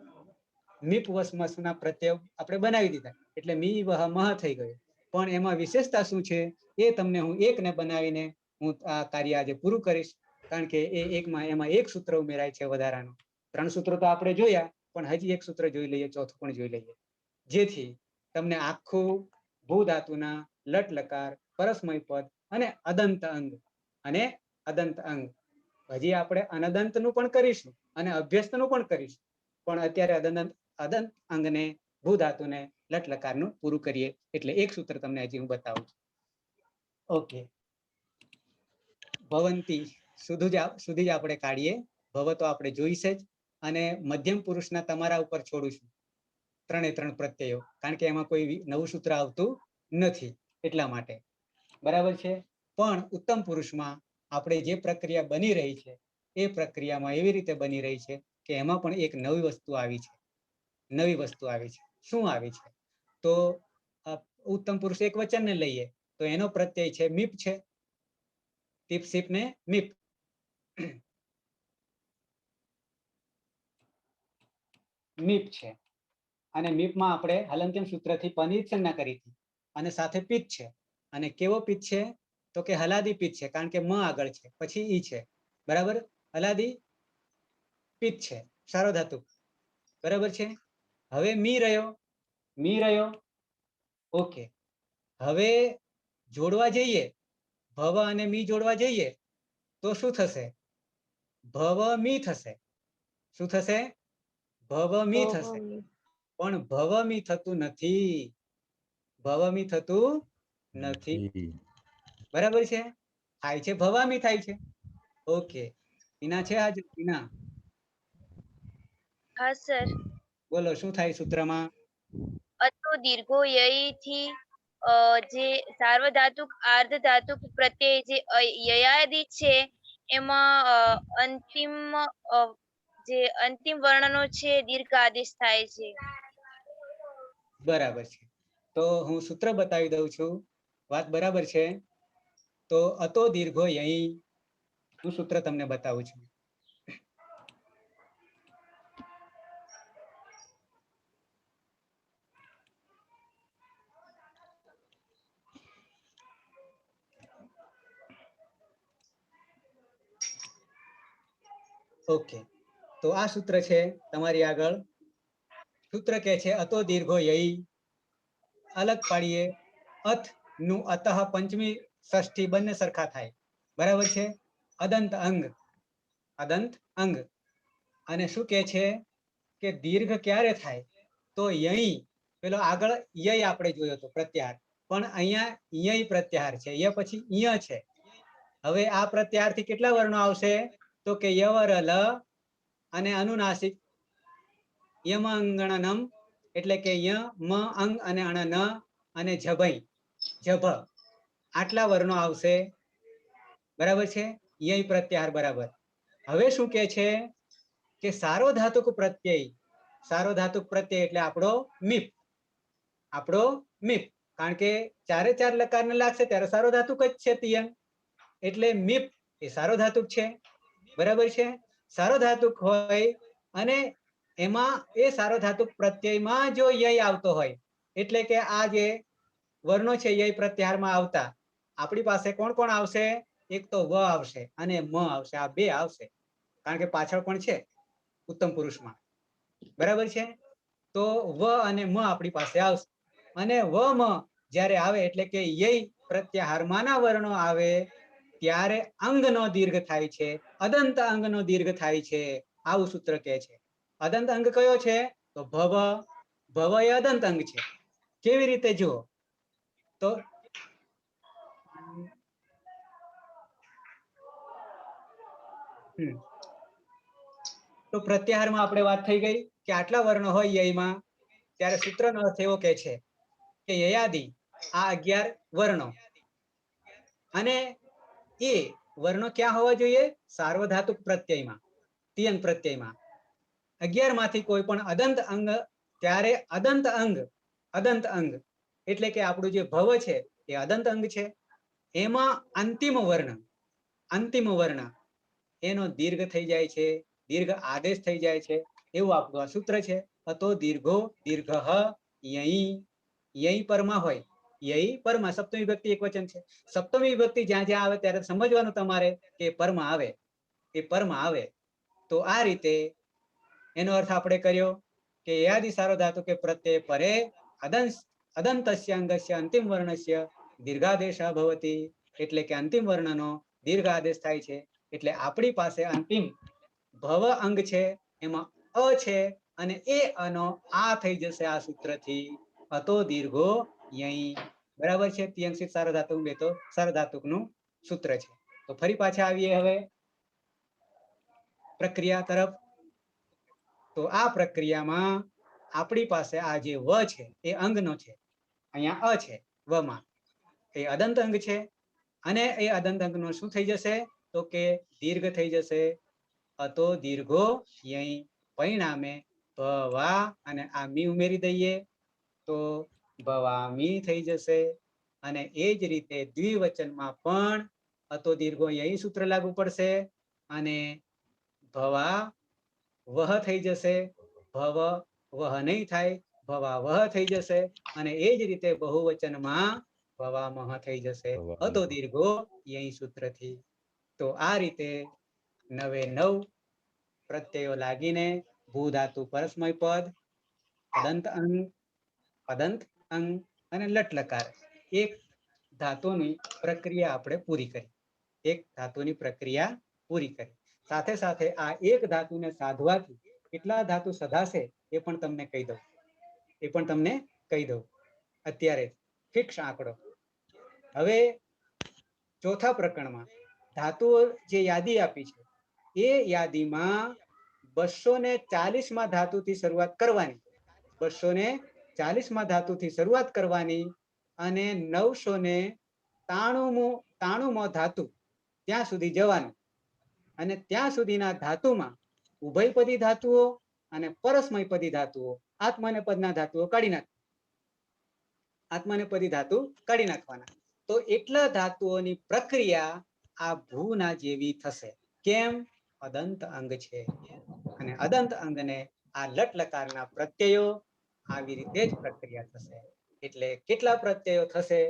મીપ વસમસના પ્રત્યય આપણે બનાવી દીધા, એટલે મી વહ મહ થઈ ગયું. પણ એમાં વિશેષતા શું છે એ તમને હું એકને બનાવીને હું આ કાર્ય આજે પૂરું કરીશ. કારણ કે એમાં એક સૂત્ર ઉમેરાય છે વધારાનું. 3 સૂત્રો તો આપણે જોયા, પણ હજી એક સૂત્ર જોઈ લઈએ, ચોથું પણ જોઈ લઈએ, જેથી તમને આખું ભૂ ધાતુના લટ લકાર, પરસ્મય પદ અને અદંત અંગ, હજી આપણે અનદંતનું પણ કરીશું અને અભ્યસ્તનું પણ કરીશું. પણ અત્યારે અદંત અંગને, ભૂ ધાતુને, લટ લકારનું પૂરું કરીએ. એટલે એક સૂત્ર તમને હજી હું બતાવું છું. ઓકે, ભવંતી સુધી જ આપણે કાઢીએ. ભવ તો આપણે જોઈશે જ, અને મધ્યમ પુરુષના તમારા ઉપર છોડું છું 3 પ્રત્યયો, કારણ કે એમાં કોઈ નવું સૂત્ર આવતું નથી એટલા માટે. બરાબર છે? પણ ઉત્તમ પુરુષમાં આપણે જે પ્રક્રિયા બની રહી છે એ પ્રક્રિયામાં એવી રીતે બની રહી છે કે એમાં પણ એક નવી વસ્તુ આવી છે. શું આવી છે? તો ઉત્તમ પુરુષ એક વચનને લઈએ તો એનો પ્રત્યય છે મીપ છે. ટીપ સીપ ને મીપ. મીપ છે. અને મીપમાં આપણે હલંત્યમ સૂત્રથી પની સંજ્ઞા કરી હતી, અને સાથે પિત્ત છે. અને કેવો પિત્ત છે? તો કે હલાદી પિત્ત છે, કારણ કે મ આગળ છે, પછી ઈ છે. બરાબર? હલાદી પિત્ત છે, સારો ધાતુ. બરાબર છે? હવે મી રહ્યો. ઓકે, હવે જોડવા જઈએ, ભવ અને મી જોડવા જઈએ તો શું થશે? ભવમી થશે. શું થશે? ભવમી થશે. પણ ભવમી થતું નથી. બરાબર છે? થાય છે ભવામી થાય છે. ઓકે, ઈના છે હાજર? ઈના, હા સર. બોલો શું થાય સૂત્રમાં? અતો દીર્ઘો યય થી જે સાર્વધાતુક આર્ધધાતુક પ્રત્યય જે યયાદી છે એમાં અંતિમ વર્ણનો છે દીર્ઘ આદેશ થાય છે. બરાબર છે. તો હું સૂત્ર બતાવી દઉં છું. વાત બરાબર છે. તો અતો દીર્ઘો યઈ, હું સૂત્ર તમને બતાવું છું. ઓકે, તો આ સૂત્ર છે તમારી આગળ. સૂત્ર કે છે અતો દીર્ઘો યઈ. અલગ પાડીએ, અથ નું અતઃ પંચમી ષષ્ઠી બંને સરખા થાય. બરાબર છે? અદંત અંગ. અને શું કે છે કે દીર્ઘ ક્યારે થાય? તો યઈ, પેલો આગળ યય આપણે જોયો હતો પ્રત્યાહાર, પણ અહીંયા યય પ્રત્યાહાર છે. ય પછી ય છે. હવે આ પ્રત્યાહાર થી કેટલા વર્ણો આવશે? તો કે યવર લ અને અનુનાસિક યમંગણનમ, એટલે કે ય મ અંગ અને અણ ન અને જભ, આટલા વર્ણો આવશે. બરાબર છે? યય પ્રત્યાહાર બરાબર. હવે શું કે છે કે સારો ધાતુક પ્રત્યય એટલે આપણો મીપ, કારણ કે 4 લકારને લાગશે ત્યારે સારો ધાતુક જ છે તિયંગ, એટલે મીપ એ સારો ધાતુક છે. બરાબર છે. સાર્વધાતુક હોય અને એમાં એ સાર્વધાતુક પ્રત્યયમાં જો યય આવતો હોય, એટલે કે આ જે વર્ણો છે યય પ્રત્યાહારમાં આવતા આપણી પાસે કોણ કોણ આવશે? એક તો વ આવશે અને મ આવશે. આ બે આવશે, કારણ કે પાછળ પણ છે ઉત્તમ પુરુષમાં. બરાબર છે. તો વ અને મ આપણી પાસે આવશે. અને વ મ જ્યારે આવે એટલે કે યય પ્રત્યાહારમાંના વર્ણો આવે ત્યારે અંગનો દીર્ઘ થાય છે, અદંત અંગનો દીર્ઘ થાય છે. આવું સૂત્ર કહે છે. અદંત અંગ કયો છે? તો ભવ. ભવ એ અદંત અંગ છે. કેવી રીતે જુઓ તો તો પ્રત્યાહારમાં આપણે વાત થઈ ગઈ કે આટલા વર્ણો હોય યયમાં, ત્યારે સૂત્રનો અર્થ એવો કે છે કે યયાદિ આ 11 વર્ણો, અને એ વર્ણો ક્યાં હોવા જોઈએ? સાર્વધાતુક પ્રત્યયમાં, તિયંગ પ્રત્યયમાં. 11 માંથી કોઈ પણ અદંત અંગ, ત્યારે અદંત અંગ એટલે કે આપણું જે ભવ છે એ અદંત અંગ છે. એમાં અંતિમ વર્ણ એનો દીર્ઘ થઈ જાય છે, દીર્ઘ આદેશ થઈ જાય છે. એવું આપણું આ સૂત્ર છે. અતો દીર્ઘો દીર્ઘ યઈ. યઈ પરમાં હોય, યઈ પરમાં સપ્તમી વિભક્તિ એકવચન છે. સપ્તમી વિભક્તિ જ્યાં જ્યાં આવે ત્યારે સમજવાનું તમારે કે પરમાં આવે, એ પરમાં આવે. તો આ રીતે એનો અર્થ આપણે કર્યો કે યયાદિ સાર્વધાતુ કે પ્રત્યય પરે અદંતસ્ય અંગસ્ય અંતિમ વર્ણસ્ય દીર્ઘાદેશ ભવતિ, એટલે કે અંતિમ વર્ણનો દીર્ઘ આદેશ થાય છે. એટલે આપણી પાસે અંતિમ ભવ અંગ છે, એમાં અ છે, અને એ અનો આ થઈ જશે આ સૂત્રથી. અતો દીર્ઘો યઈ. બરાબર છે. તિયંસિત સાર્વધાતુક બે તો સાર્વધાતુકનું સૂત્ર છે. તો ફરી પાછા આવીએ હવે પ્રક્રિયા તરફ. તો આ પ્રક્રિયામાં આપણી પાસે આ જે વ છે એ અંગનો છે, અહીંયા અ છે વમાં, એ અદંત અંગ છે. અને એ અદંત અંગનો શું થઈ જશે? તો કે દીર્ઘ થઈ જશે. અતો દીર્ઘો યઈ. પરિણામે ભવા અને આ મી ઉમેરી દઈએ તો ભવામી થઈ જશે. અને એ જ રીતે દ્વિવચનમાં પણ અતો દીર્ઘો યઈ સૂત્ર લાગુ પડશે અને ભવા વહ થઈ જશે. ભવ વહ નહીં થાય, ભવા વહ થઈ જશે. અને એ જ રીતે બહુવચનમાં ભવામહ થઈ જશે. અતો દીર્ઘો યઈ સૂત્રથી. તો આ રીતે 9 પ્રત્યયો લાગીને ભૂ ધાતુ પરસ્મય પદ, અદંત અંગ અને લટલકાર, એક ધાતુની પ્રક્રિયા આપણે પૂરી કરી. એક ધાતુની પ્રક્રિયા પૂરી કરી. સાથે સાથે આ એક ધાતુને સાધવાથી કેટલા ધાતુ સધાશે એ પણ તમને કહી દઉં અત્યારે, ફિક્સ આંકડો. હવે ચોથા પ્રકરણમાં ધાતુઓ જે યાદી આપી છે એ યાદીમાં 240માં ધાતુથી શરૂઆત કરવાની, 240માં ધાતુથી શરૂઆત કરવાની અને 993મો ધાતુ ત્યાં સુધી જવાનું. અને ત્યાં સુધીના ધાતુમાં ઉભયપદી ધાતુઓ અને પરસ્મયપદી ધાતુઓ, આત્મનેપદના ધાતુઓ કાઢી નાખવાના. તો એટલા ધાતુઓની પ્રક્રિયા આ ભૂના જેવી થશે. કેમ? અદંત અંગ છે. અને અદંત અંગને આ લટલકારના પ્રત્યયો આવી રીતે જ પ્રક્રિયા થશે. એટલે કેટલા પ્રત્યયો થશે?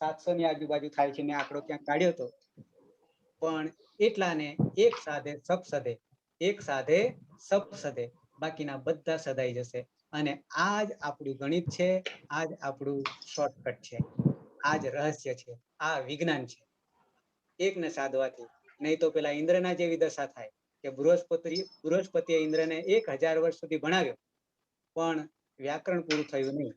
700 ની આજુબાજુ થાય છે. મેં આંકડો ક્યાંક કાઢ્યો હતો, પણ એટલાને એક સાથે સપસદે બાકીના બધા સદાઈ જશે. અને આ જ આપણું ગણિત છે, આ જ આપણું શોર્ટકટ છે, આ જ રહસ્ય છે, આ વિજ્ઞાન છે. એકને સાધવાથી. નહીં તો પેલા ઇન્દ્રના જેવી દશા થાય કે બૃહસ્પતિએ ઇન્દ્રને 1000 વર્ષ સુધી ભણાવ્યો, પણ વ્યાકરણ પૂરું થયું નહીં.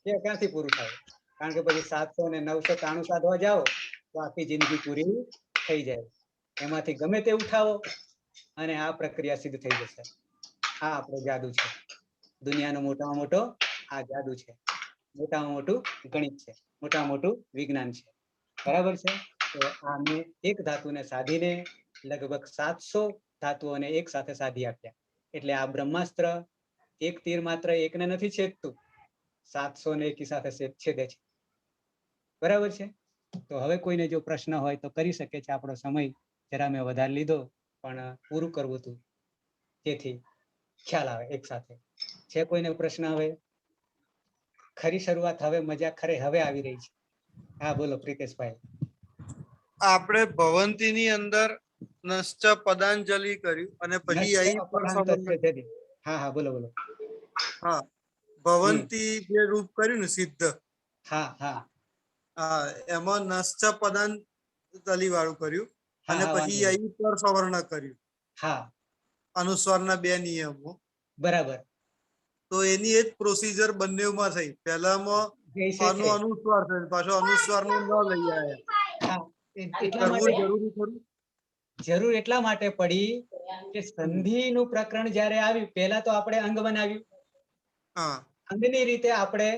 એ ક્યાંથી પૂરું થાય? કારણ કે પછી 700 ને 993 સાધવા જાઓ તો આખી જિંદગી પૂરી થઈ જાય. એમાંથી ગમે તે ઉઠાવો અને આ પ્રક્રિયા સિદ્ધ થઈ જશે. આ આપણો જાદુ છે. દુનિયાનો મોટામાં મોટો આ જાદુ છે. મોટામાં મોટું ગણિત છે, મોટામાં મોટું વિજ્ઞાન છે. બરાબર છે. તો આ મેં એક ધાતુને સાધીને લગભગ 700 ધાતુઓને એક સાથે સાધી આપ્યા. એટલે આ બ્રહ્માસ્ત્ર એક તીર માત્ર એકને નથી છેદતું, 700 ને એકી સાથે છેદે છે. બરાબર છે. તો હવે કોઈને જો પ્રશ્ન હોય તો કરી શકે છે. આપણો સમય જરા મેં વધારે લીધો, પણ પૂરું કરવું હતું, જેથી ખ્યાલ આવે એક સાથે. છે કોઈને પ્રશ્ન? હવે ખરી શરૂઆત હવે મજા ખરે હવે આવી રહી છે. હા બોલો પ્રિતેશભાઈ. આપણે ભવંતીની અંદર નશ્ચ પદાંજલિ કર્યું અને પછી નશ્ચ અહીં અપરાંત છે. હા હા બોલો બોલો. હા, ભવંતી જે રૂપ કર્યું ને સિદ્ધ, હા હા હા એમાં નશ્ચ પદાંજલિ વાળું કર્યું હા અને હા વાંધો પછી નહીં. અહીં પર સવર્ણ કર્યું, હા અનુસ્વારના 2 નિયમો. બરાબર. તો એની એ જ પ્રોસીજર બંનેમાં થઈ. પહેલામાં જૈસે છે. અનુસ્વાર થયો, પાછો અનુસ્વારનું ન લઈ આવ્યા. હા એટલા કરવું માટે જરૂરી ખરું? જરૂર એટલા માટે પડી કે સંધિનું પ્રકરણ જ્યારે આવ્યું, પહેલા તો આપણે અંગ બનાવ્યું. હા અંગની રીતે આપણે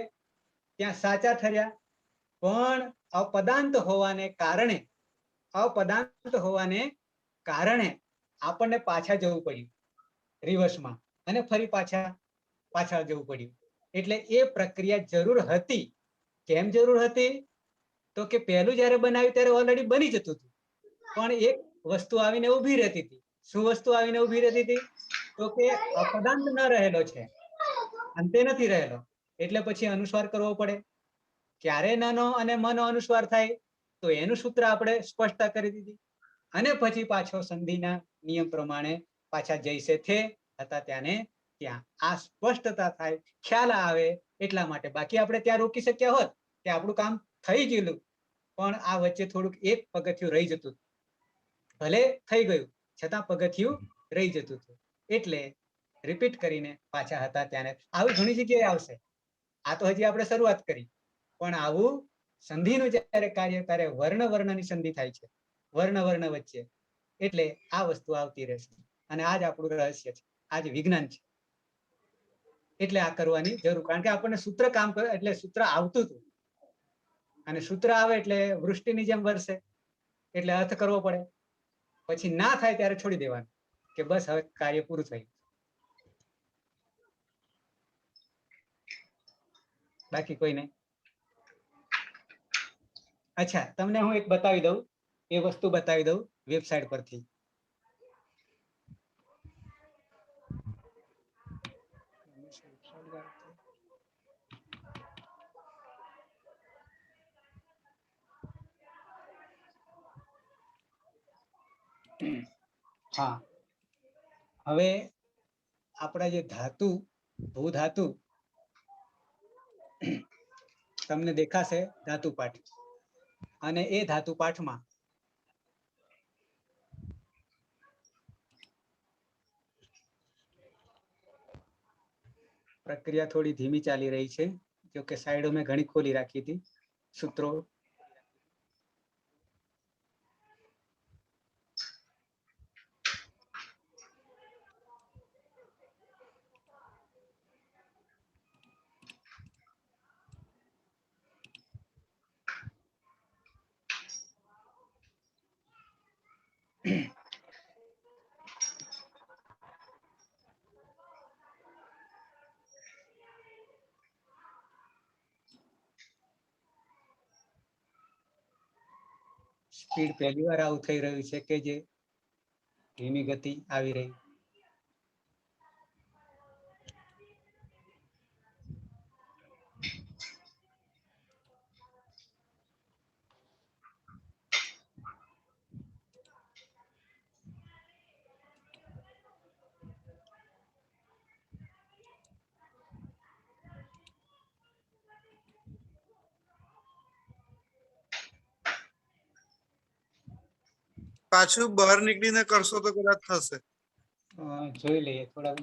ત્યાં સાચા ઠર્યા, પણ અપદાંત હોવાને કારણે આપણને પાછા જવું પડ્યું રિવર્સમાં, અને ફરી પાછા જવું પડ્યું. એટલે એ પ્રક્રિયા જરૂર હતી. કેમ જરૂર હતી? તો કે પહેલું જ્યારે બનાવ્યું ત્યારે ઓલરેડી બની જતું હતું, પણ એક વસ્તુ આવીને ઊભી રહેતી હતી. શું વસ્તુ આવીને ઊભી રહેતી હતી? તો કે અપદાંત ન રહેલો છે, અંતે નથી રહેલો, એટલે પછી અનુસ્વાર કરવો પડે. ક્યારે નનો અને મનો અનુસ્વાર થાય તો એનું સૂત્ર આપણે સ્પષ્ટતા કરી દીધી, અને પછી પાછો સંધિના નિયમ પ્રમાણે પાછા જૈસે થે હતા ત્યાંને ત્યાં. આ સ્પષ્ટતા થાય, ખ્યાલ આવે એટલા માટે. બાકી આપણે ત્યાં રોકી શક્યા હોત કે આપણું કામ થઈ ગયેલું, પણ આ વચ્ચે થોડુંક એક પગથિયું રહી જતું. ભલે થઈ ગયું છતાં પગથિયું રહી જતું હતું, એટલે રિપીટ કરીને પાછા હતા ત્યારે. આવી ઘણી જગ્યાએ આવશે. આ તો હજી આપણે શરૂઆત કરી, પણ આવું સંધિનું જ્યારે કાર્ય ત્યારે વર્ણની સંધિ થાય છે, વર્ણ વચ્ચે. એટલે આ વસ્તુ આવતી રહેશે, અને આજ આપણું રહસ્ય છે, આજ વિજ્ઞાન છે. એટલે આ કરવાની જરૂર, કારણ કે આપણને સૂત્ર કામ કરે એટલે સૂત્ર આવતું હતું, અને સૂત્ર આવે એટલે વૃષ્ટિની જેમ વરસે, એટલે અર્થ કરવો પડે. પછી ના થાય ત્યારે છોડી દેવાનું કે બસ હવે કાર્ય પૂરું થયું. બાકી કોઈ નહીં. અચ્છા, તમને હું એક બતાવી દઉં, એ વસ્તુ બતાવી દઉં વેબસાઇટ પરથી. હા, હવે આપણા જે ભૂ ધાતુ તમને દેખાશે ધાતુ પાઠ, અને એ ધાતુ પાઠમાં પ્રક્રિયા થોડી ધીમી ચાલી રહી છે, જો કે સાઈડો મેં ઘણી ખોલી રાખી હતી સૂત્રો. સ્પીડ પહેલી વાર આવું થઈ રહ્યું છે કે જે ધીમી ગતિ આવી રહી. પાછું બહાર નીકળીને કરશો તો કદાચ થશે. જોઈ લઈએ, થોડા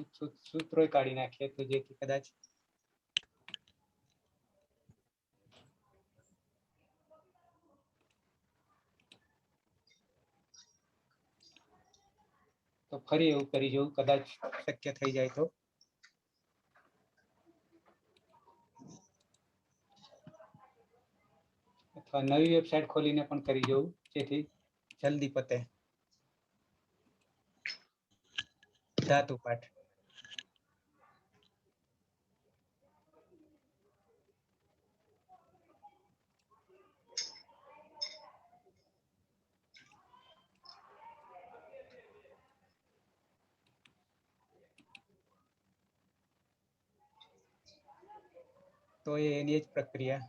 સૂત્રો કાઢી નાખીએ તો જેથી કદાચ તો ફરી એવું કરી જવું, કદાચ શક્ય થઈ જાય તો. અથવા નવી વેબસાઇટ ખોલીને પણ કરી જવું, જેથી જલ્દી પતે. ધાતુ પાઠ. તો એની જ પ્રક્રિયા.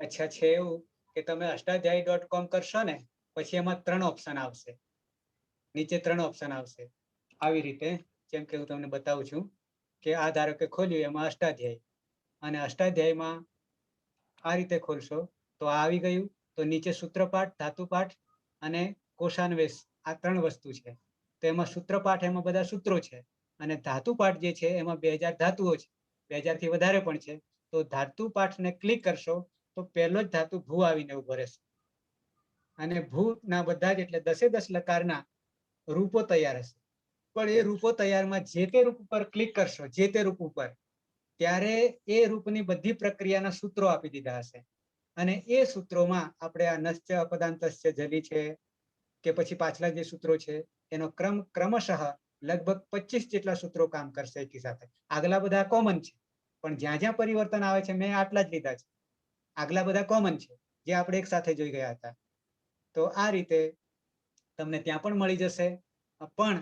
અચ્છા, છે એવું કે તમે અષ્ટાધ્યાયી.com કરશો ને પછી એમાં 3 ઓપ્શન આવશે. નીચે 3 ઓપ્શન આવશે આવી રીતે, જેમ કે હું તમને બતાવું છું કે આ ધારો કે ખોલ્યું, એમાં અષ્ટાધ્યાયી, અને અષ્ટાધ્યાયીમાં આ રીતે ખોલશો તો આ આવી ગયું. તો નીચે સૂત્રપાઠ, ધાતુપાઠ અને કોષાન્વેષ, આ 3 વસ્તુ છે. તો એમાં સૂત્રપાઠ, એમાં બધા સૂત્રો છે, અને ધાતુપાઠ જે છે એમાં 2000 ધાતુઓ છે, 2000 થી વધારે પણ છે. તો ધાતુપાઠને ક્લિક કરશો તો પહેલો જ ધાતુ ભૂ આવીને ઉભો રહેશે, અને ભૂના બધા જ એટલે 10 લકારના રૂપો તૈયાર હશે. પણ એ રૂપો તૈયારમાં જે તે રૂપ ઉપર ક્લિક કરશો, જે તે રૂપ ઉપર, ત્યારે એ રૂપની બધી પ્રક્રિયાના સૂત્રો આપી દીધા હશે. અને એ સૂત્રોમાં આપણે આ નશ્ચ, અપદાંતસ્ય, જલી છે કે પછી પાછલા જે સૂત્રો છે એનો ક્રમ ક્રમશઃ લગભગ 25 જેટલા સૂત્રો કામ કરશે એકી સાથે. આગલા બધા કોમન છે, પણ જ્યાં જ્યાં પરિવર્તન આવે છે મેં આટલા જ લીધા છે. આગલા બધા કોમન છે જે આપણે એક સાથે જોઈ ગયા હતા. તો આ રીતે તમને ત્યાં પણ મળી જશે. પણ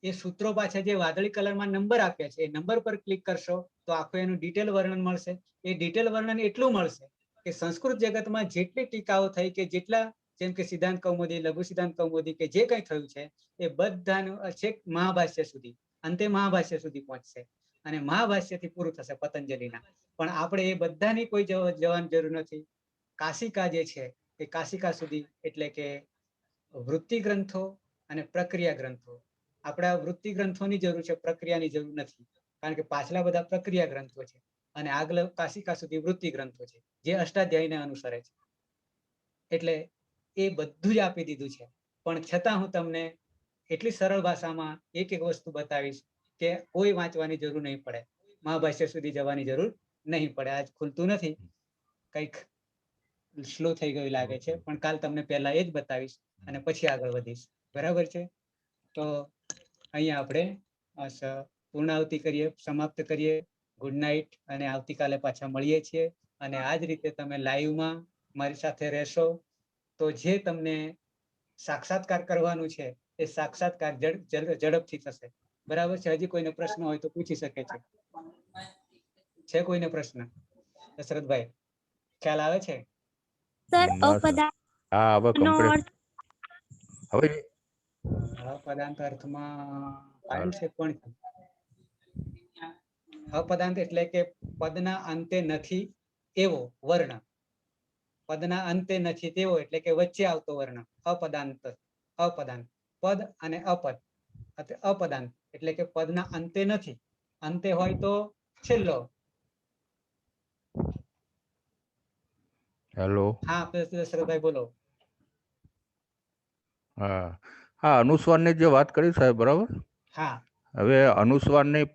એ સૂત્રો પાછળ જે વાદળી કલરમાં નંબર આપ્યા છે એ નંબર પર ક્લિક કરશો તો આખું એનું ડિટેલ વર્ણન મળશે. એ ડિટેલ વર્ણન એટલું મળશે કે સંસ્કૃત જગતમાં જેટલી ટીકાઓ થઈ કે જેટલા, જેમ કે સિદ્ધાંત કૌમુદી, લઘુ સિદ્ધાંત કૌમુદી કે જે કંઈ થયું છે એ બધાનું છેક મહાભાષ્ય સુધી, અંતે મહાભાષ્ય સુધી પહોંચશે, અને મહાભાષ્યથી પૂરું થશે પતંજલિના. પણ આપણે એ બધાની કોઈ જવાની જરૂર નથી. કાશિકા જે છે એ કાશિકા સુધી, એટલે કે વૃત્તિ ગ્રંથો અને પ્રક્રિયા ગ્રંથો. આપણે આ વૃત્તિ ગ્રંથોની જરૂર છે, પ્રક્રિયાની જરૂર નથી, કારણ કે પાછલા બધા પ્રક્રિયા ગ્રંથો છે અને આગળ કાશિકા સુધી વૃત્તિ ગ્રંથો છે જે અષ્ટાધ્યાયીને અનુસરે છે. એટલે એ બધું જ આપી દીધું છે. પણ છતાં હું તમને એટલી સરળ ભાષામાં એક એક વસ્તુ બતાવીશ કે કોઈ વાંચવાની જરૂર નહીં પડે, મહાભાષ્ય સુધી જવાની જરૂર નહીં પડે. આજ ખુલતું નથી, કંઈક સ્લો થઈ ગયું લાગે છે, પણ કાલ તમને પહેલા એ જ બતાવીશ અને પછી આગળ વધીશ. બરાબર છે? તો અહીંયા આપણે પૂર્ણાવતિ કરીએ, સમાપ્ત કરીએ. ગુડ નાઇટ, અને આવતીકાલે પાછા મળીએ છીએ. અને આ જ રીતે તમે લાઈવમાં મારી સાથે રહેશો તો જે તમને સાક્ષાત્કાર કરવાનું છે એ સાક્ષાત્કાર ઝડપથી થશે. બરાબર છે? હજી કોઈને પ્રશ્ન હોય તો પૂછી શકે છે. છે કોઈને પ્રશ્ન? દશરથભાઈ, ખ્યાલ આવે છે? અપદાર્થ અર્થમાં છે પણ અપદાર્થ એટલે કે પદના અંતે નથી એવો વર્ણ. પદના અંતે નથી તેવો એટલે કે વચ્ચે આવતો વર્ણ અપદાંત. અપદાંત, પદ અને અપદ. અપદાંત એટલે કે પદના અંતે નથી, અંતે હોય તો છેલ્લો. હેલો. હા દશરથભાઈ બોલો. હા, અનુસ્વારની જે વાત કરી સાહેબ, બરાબર? હા. હવે અનુસ્વારની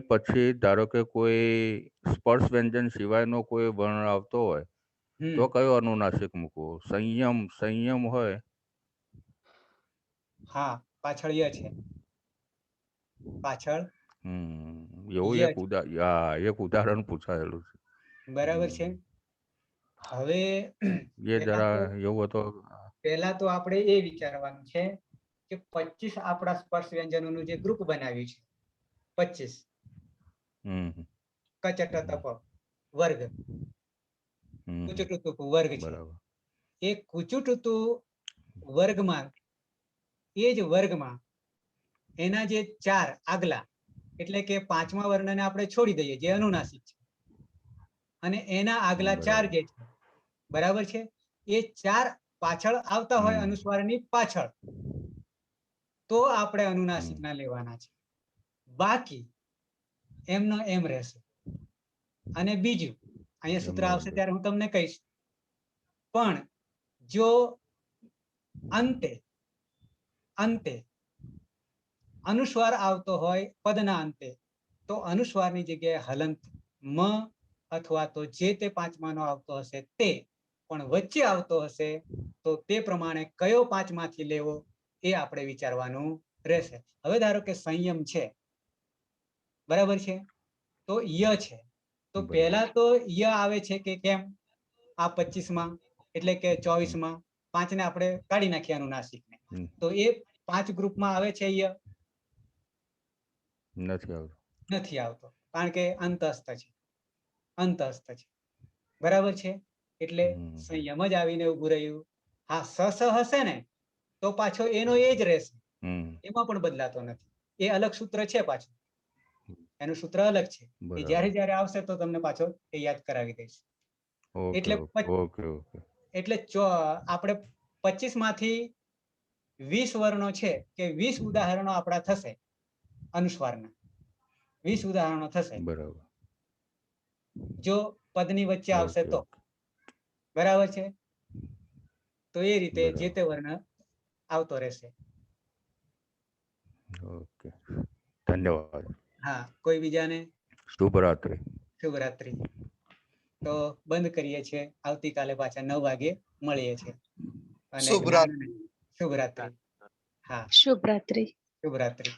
પછી ધારો કે કોઈ સ્પર્શ વ્યંજન સિવાયનો કોઈ વર્ણ આવતો હોય તો કયો અનુનાસિક મૂકવો? સંયમ હોય. હા, પાછળ ય છે. પાછળ એવું એક ઉદાહરણ પૂછાયેલું છે. બરાબર છે. હવે એ જરા એવું હતો. પહેલા તો આપણે એ વિચારવાનું છે કે 25 આપણા સ્પર્શ વ્યંજનોનું જે ગ્રુપ બનાવ્યું છે, 25 કચટ તપ વર્ગ, કુચુટુતુ વર્ગ છે. એ કુચુટુતુ વર્ગમાં, એ જ વર્ગમાં એના જે 4 આગલા, એટલે કે 5મા વર્ણને આપણે છોડી દઈએ જે અનુનાસિક છે, અને એના આગલા 4 જે છે, બરાબર છે, એ 4 પાછળ આવતા હોય અનુસ્વારની પાછળ, તો આપણે અનુનાસિક ના લેવાના છે. બાકી એમનો એમ રહેશે. અને બીજું અહીંયા સૂત્ર આવશે ત્યારે હું તમને કહીશ. પણ જો અંતે અનુસ્વાર આવતો હોય પદના અંતે, તો અનુસ્વારની જગ્યાએ હલંત મ અથવા તો જે તે 5માનો આવતો હશે તે, પણ વચ્ચે આવતો હશે તો તે પ્રમાણે કયો 5માંથી લેવો એ આપણે વિચારવાનું રહેશે. હવે ધારો કે સંયમ છે, બરાબર છે, તો ય છે, તો બરાબર. પહેલા તો ય આવે છે કે કેમ આ 25 માં એટલે કે 24 માં 5 ને આપણે કાઢી નાખીએ અનુનાસિકને, હમ. તો એ 5 ગ્રુપમાં આવે છે ય? નથી આવતું. નથી આવતો, કારણ કે અંતસ્થ છે, અંતસ્થ છે, બરાબર છે. એટલે હમ. સંયમ જ આવીને ઉભું રહ્યું. હા, સ હશે ને તો પાછો એનો એ જ રહેશે, હમ. એમાં પણ બદલાતો નથી. એ અલગ સૂત્ર છે, પાછું એનું સૂત્ર અલગ છે. એ બરાબર. જ્યારે જ્યારે આવશે તો તમને પાછો એ યાદ કરાવી દઈશ. ઓકે એટલે ઓકે ઓકે. એટલે આપણે 25 માંથી 20 વર્ણો છે કે 20 ઉદાહરણો આપણા થશે અનુસ્વારના, 20 ઉદાહરણો થશે બરાબર. જો પદની વચ્ચે આવશે ઓકે તો, ઓકે. બરાબર છે. તો એ રીતે જે બરાબર. તે વર્ણ આવતો રહેશે. ઓકે, ધન્યવાદ. હા, કોઈ બીજાને? શુભરાત્રી. શુભરાત્રી. તો બંધ કરીએ છીએ. આવતીકાલે પાછા 9 વાગે મળીએ છીએ. અને શુભરાત્રી. શુભરાત્રી. હા, શુભરાત્રી. શુભરાત્રી.